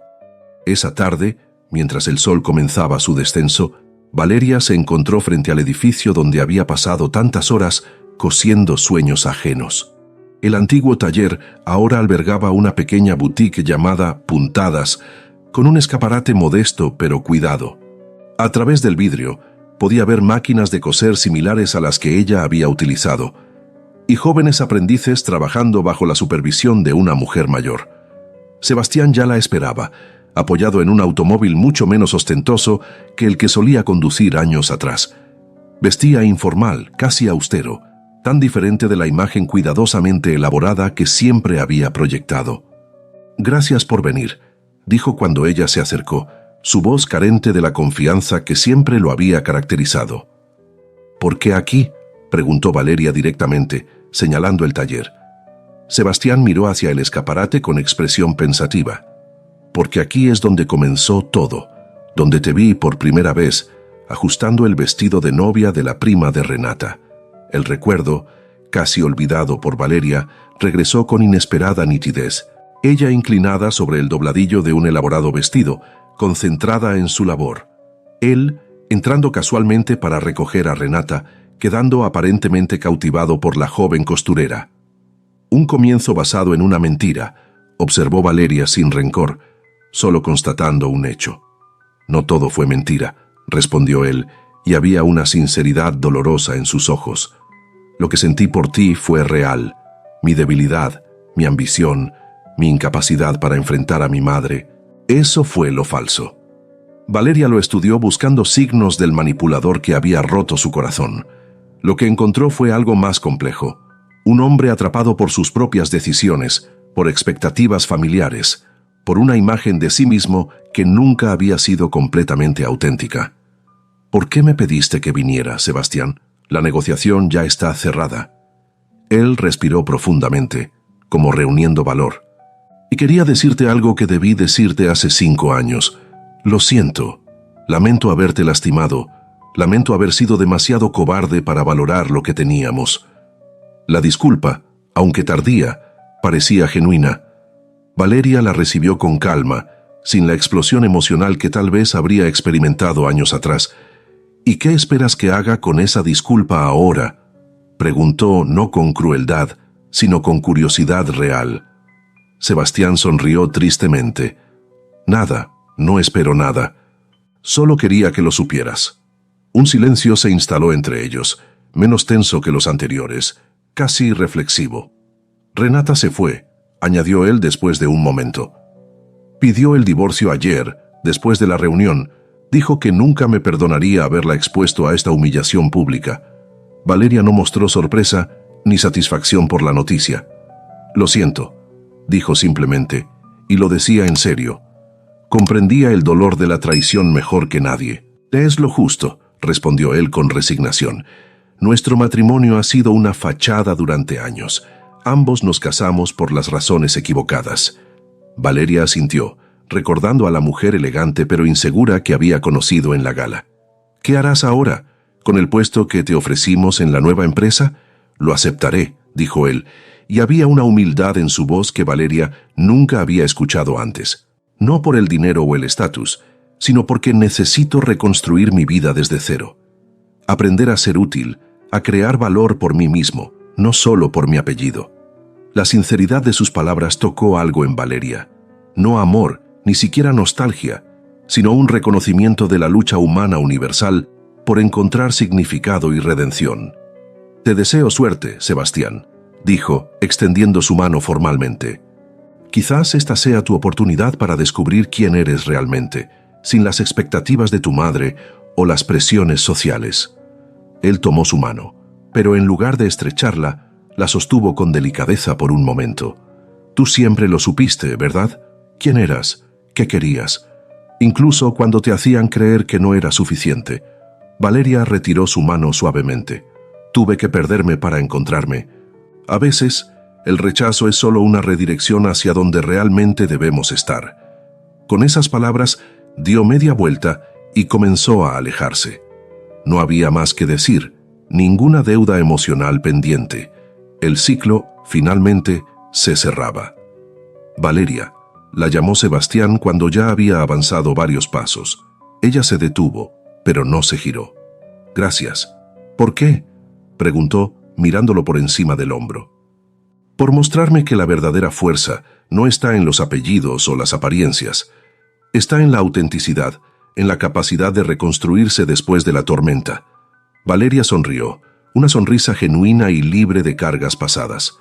Esa tarde, mientras el sol comenzaba su descenso, Valeria se encontró frente al edificio donde había pasado tantas horas cosiendo sueños ajenos. El antiguo taller ahora albergaba una pequeña boutique llamada Puntadas, con un escaparate modesto pero cuidado. A través del vidrio podía ver máquinas de coser similares a las que ella había utilizado, y jóvenes aprendices trabajando bajo la supervisión de una mujer mayor. Sebastián ya la esperaba, apoyado en un automóvil mucho menos ostentoso que el que solía conducir años atrás. Vestía informal, casi austero, tan diferente de la imagen cuidadosamente elaborada que siempre había proyectado. «Gracias por venir», dijo cuando ella se acercó, su voz carente de la confianza que siempre lo había caracterizado. «¿Por qué aquí?», preguntó Valeria directamente, señalando el taller. Sebastián miró hacia el escaparate con expresión pensativa. «Porque aquí es donde comenzó todo, donde te vi por primera vez, ajustando el vestido de novia de la prima de Renata». El recuerdo, casi olvidado por Valeria, regresó con inesperada nitidez. Ella inclinada sobre el dobladillo de un elaborado vestido, concentrada en su labor. Él, entrando casualmente para recoger a Renata, quedando aparentemente cautivado por la joven costurera. «Un comienzo basado en una mentira», observó Valeria sin rencor, solo constatando un hecho. «No todo fue mentira», respondió él, y había una sinceridad dolorosa en sus ojos. «Lo que sentí por ti fue real. Mi debilidad, mi ambición, mi incapacidad para enfrentar a mi madre. Eso fue lo falso». Valeria lo estudió buscando signos del manipulador que había roto su corazón. Lo que encontró fue algo más complejo. Un hombre atrapado por sus propias decisiones, por expectativas familiares, por una imagen de sí mismo que nunca había sido completamente auténtica. «¿Por qué me pediste que viniera, Sebastián? La negociación ya está cerrada». Él respiró profundamente, como reuniendo valor. «Y quería decirte algo que debí decirte hace 5 años. Lo siento. Lamento haberte lastimado. Lamento haber sido demasiado cobarde para valorar lo que teníamos». La disculpa, aunque tardía, parecía genuina. Valeria la recibió con calma, sin la explosión emocional que tal vez habría experimentado años atrás. «¿Y qué esperas que haga con esa disculpa ahora?», preguntó no con crueldad, sino con curiosidad real. Sebastián sonrió tristemente. «Nada, no espero nada. Solo quería que lo supieras». Un silencio se instaló entre ellos, menos tenso que los anteriores, casi reflexivo. «Renata se fue», añadió él después de un momento. «Pidió el divorcio ayer, después de la reunión. Dijo que nunca me perdonaría haberla expuesto a esta humillación pública». Valeria no mostró sorpresa ni satisfacción por la noticia. «Lo siento», dijo simplemente, y lo decía en serio. Comprendía el dolor de la traición mejor que nadie. «Es lo justo», respondió él con resignación. «Nuestro matrimonio ha sido una fachada durante años. Ambos nos casamos por las razones equivocadas». Valeria asintió, recordando a la mujer elegante pero insegura que había conocido en la gala. «¿Qué harás ahora? ¿Con el puesto que te ofrecimos en la nueva empresa?» «Lo aceptaré», dijo él, y había una humildad en su voz que Valeria nunca había escuchado antes. «No por el dinero o el estatus, sino porque necesito reconstruir mi vida desde cero». aprender a ser útil, a crear valor por mí mismo, no solo por mi apellido. La sinceridad de sus palabras tocó algo en Valeria. No amor, ni siquiera nostalgia, sino un reconocimiento de la lucha humana universal por encontrar significado y redención. «Te deseo suerte, Sebastián», dijo, extendiendo su mano formalmente. «Quizás esta sea tu oportunidad para descubrir quién eres realmente, sin las expectativas de tu madre o las presiones sociales». Él tomó su mano, pero en lugar de estrecharla, la sostuvo con delicadeza por un momento. «Tú siempre lo supiste, ¿verdad? ¿Quién eras? ¿Qué querías? Incluso cuando te hacían creer que no era suficiente». Valeria retiró su mano suavemente. «Tuve que perderme para encontrarme. A veces, el rechazo es solo una redirección hacia donde realmente debemos estar». Con esas palabras, dio media vuelta y comenzó a alejarse. No había más que decir, ninguna deuda emocional pendiente. El ciclo, finalmente, se cerraba. «Valeria», la llamó Sebastián cuando ya había avanzado varios pasos. Ella se detuvo, pero no se giró. «Gracias». «¿Por qué?», preguntó, mirándolo por encima del hombro. «Por mostrarme que la verdadera fuerza no está en los apellidos o las apariencias. Está en la autenticidad, en la capacidad de reconstruirse después de la tormenta». Valeria sonrió, una sonrisa genuina y libre de cargas pasadas.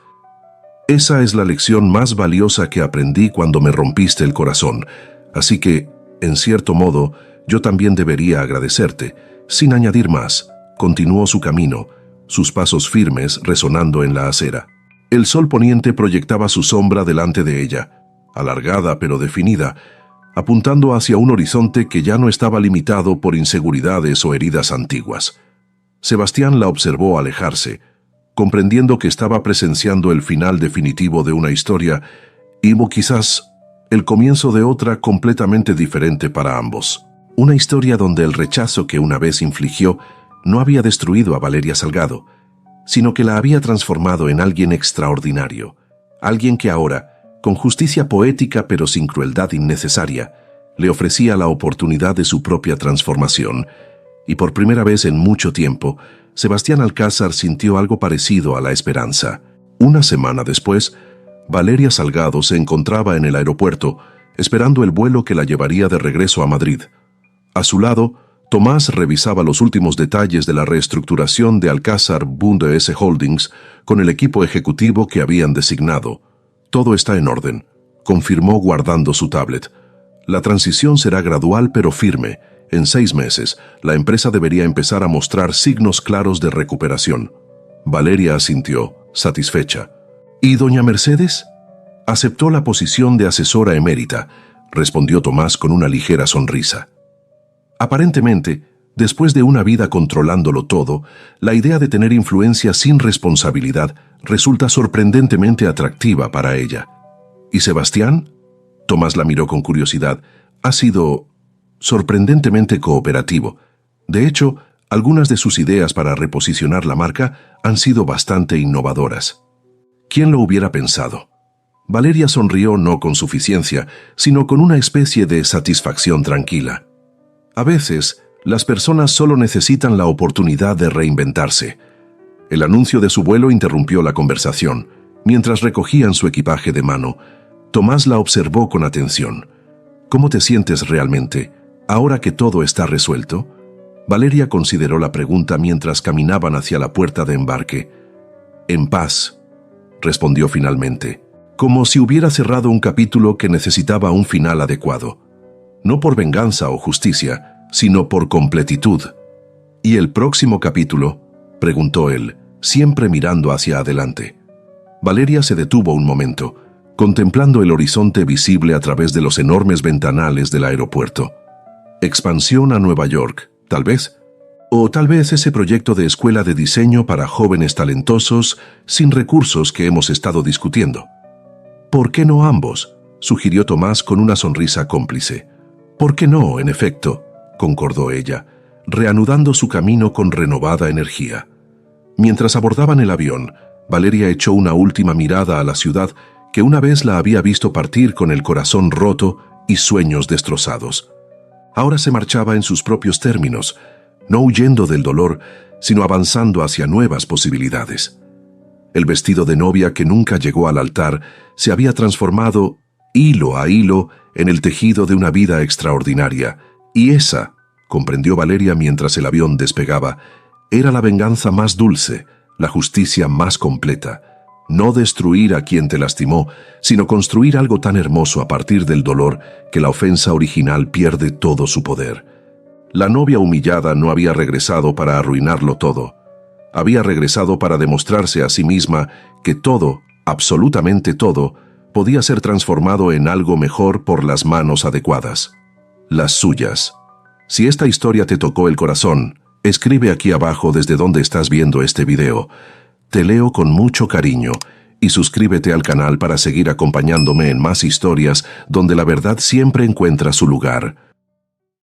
«Esa es la lección más valiosa que aprendí cuando me rompiste el corazón, así que, en cierto modo, yo también debería agradecerte». Sin añadir más, continuó su camino, sus pasos firmes resonando en la acera. El sol poniente proyectaba su sombra delante de ella, alargada pero definida, apuntando hacia un horizonte que ya no estaba limitado por inseguridades o heridas antiguas. Sebastián la observó alejarse, comprendiendo que estaba presenciando el final definitivo de una historia y quizás el comienzo de otra completamente diferente para ambos. Una historia donde el rechazo que una vez infligió no había destruido a Valeria Salgado, sino que la había transformado en alguien extraordinario, alguien que ahora, con justicia poética pero sin crueldad innecesaria, le ofrecía la oportunidad de su propia transformación, y por primera vez en mucho tiempo, Sebastián Alcázar sintió algo parecido a la esperanza. Una semana después, Valeria Salgado se encontraba en el aeropuerto, esperando el vuelo que la llevaría de regreso a Madrid. A su lado, Tomás revisaba los últimos detalles de la reestructuración de Alcázar Bunde S. Holdings con el equipo ejecutivo que habían designado. «Todo está en orden», confirmó guardando su tablet. «La transición será gradual pero firme. En 6 meses, la empresa debería empezar a mostrar signos claros de recuperación». Valeria asintió, satisfecha. «¿Y doña Mercedes?» «Aceptó la posición de asesora emérita», respondió Tomás con una ligera sonrisa. Aparentemente, después de una vida controlándolo todo, la idea de tener influencia sin responsabilidad resulta sorprendentemente atractiva para ella. ¿Y Sebastián? Tomás la miró con curiosidad. Ha sido sorprendentemente cooperativo. De hecho, algunas de sus ideas para reposicionar la marca han sido bastante innovadoras. ¿Quién lo hubiera pensado? Valeria sonrió no con suficiencia, sino con una especie de satisfacción tranquila. A veces, las personas solo necesitan la oportunidad de reinventarse. El anuncio de su vuelo interrumpió la conversación. Mientras recogían su equipaje de mano, Tomás la observó con atención. «¿Cómo te sientes realmente, ahora que todo está resuelto?» Valeria consideró la pregunta mientras caminaban hacia la puerta de embarque. «En paz», respondió finalmente, como si hubiera cerrado un capítulo que necesitaba un final adecuado. No por venganza o justicia, sino por completitud. «¿Y el próximo capítulo?», preguntó él, siempre mirando hacia adelante. Valeria se detuvo un momento, contemplando el horizonte visible a través de los enormes ventanales del aeropuerto. «Expansión a Nueva York, tal vez. O tal vez ese proyecto de escuela de diseño para jóvenes talentosos sin recursos que hemos estado discutiendo». «¿Por qué no ambos?», sugirió Tomás con una sonrisa cómplice. «¿Por qué no, en efecto?», concordó ella, reanudando su camino con renovada energía. Mientras abordaban el avión, Valeria echó una última mirada a la ciudad que una vez la había visto partir con el corazón roto y sueños destrozados. Ahora se marchaba en sus propios términos, no huyendo del dolor, sino avanzando hacia nuevas posibilidades. El vestido de novia que nunca llegó al altar se había transformado, hilo a hilo, en el tejido de una vida extraordinaria, y esa, comprendió Valeria mientras el avión despegaba, era la venganza más dulce, la justicia más completa. No destruir a quien te lastimó, sino construir algo tan hermoso a partir del dolor que la ofensa original pierde todo su poder. La novia humillada no había regresado para arruinarlo todo. Había regresado para demostrarse a sí misma que todo, absolutamente todo, podía ser transformado en algo mejor por las manos adecuadas. Las suyas. Si esta historia te tocó el corazón, escribe aquí abajo desde donde estás viendo este video. Te leo con mucho cariño y suscríbete al canal para seguir acompañándome en más historias donde la verdad siempre encuentra su lugar.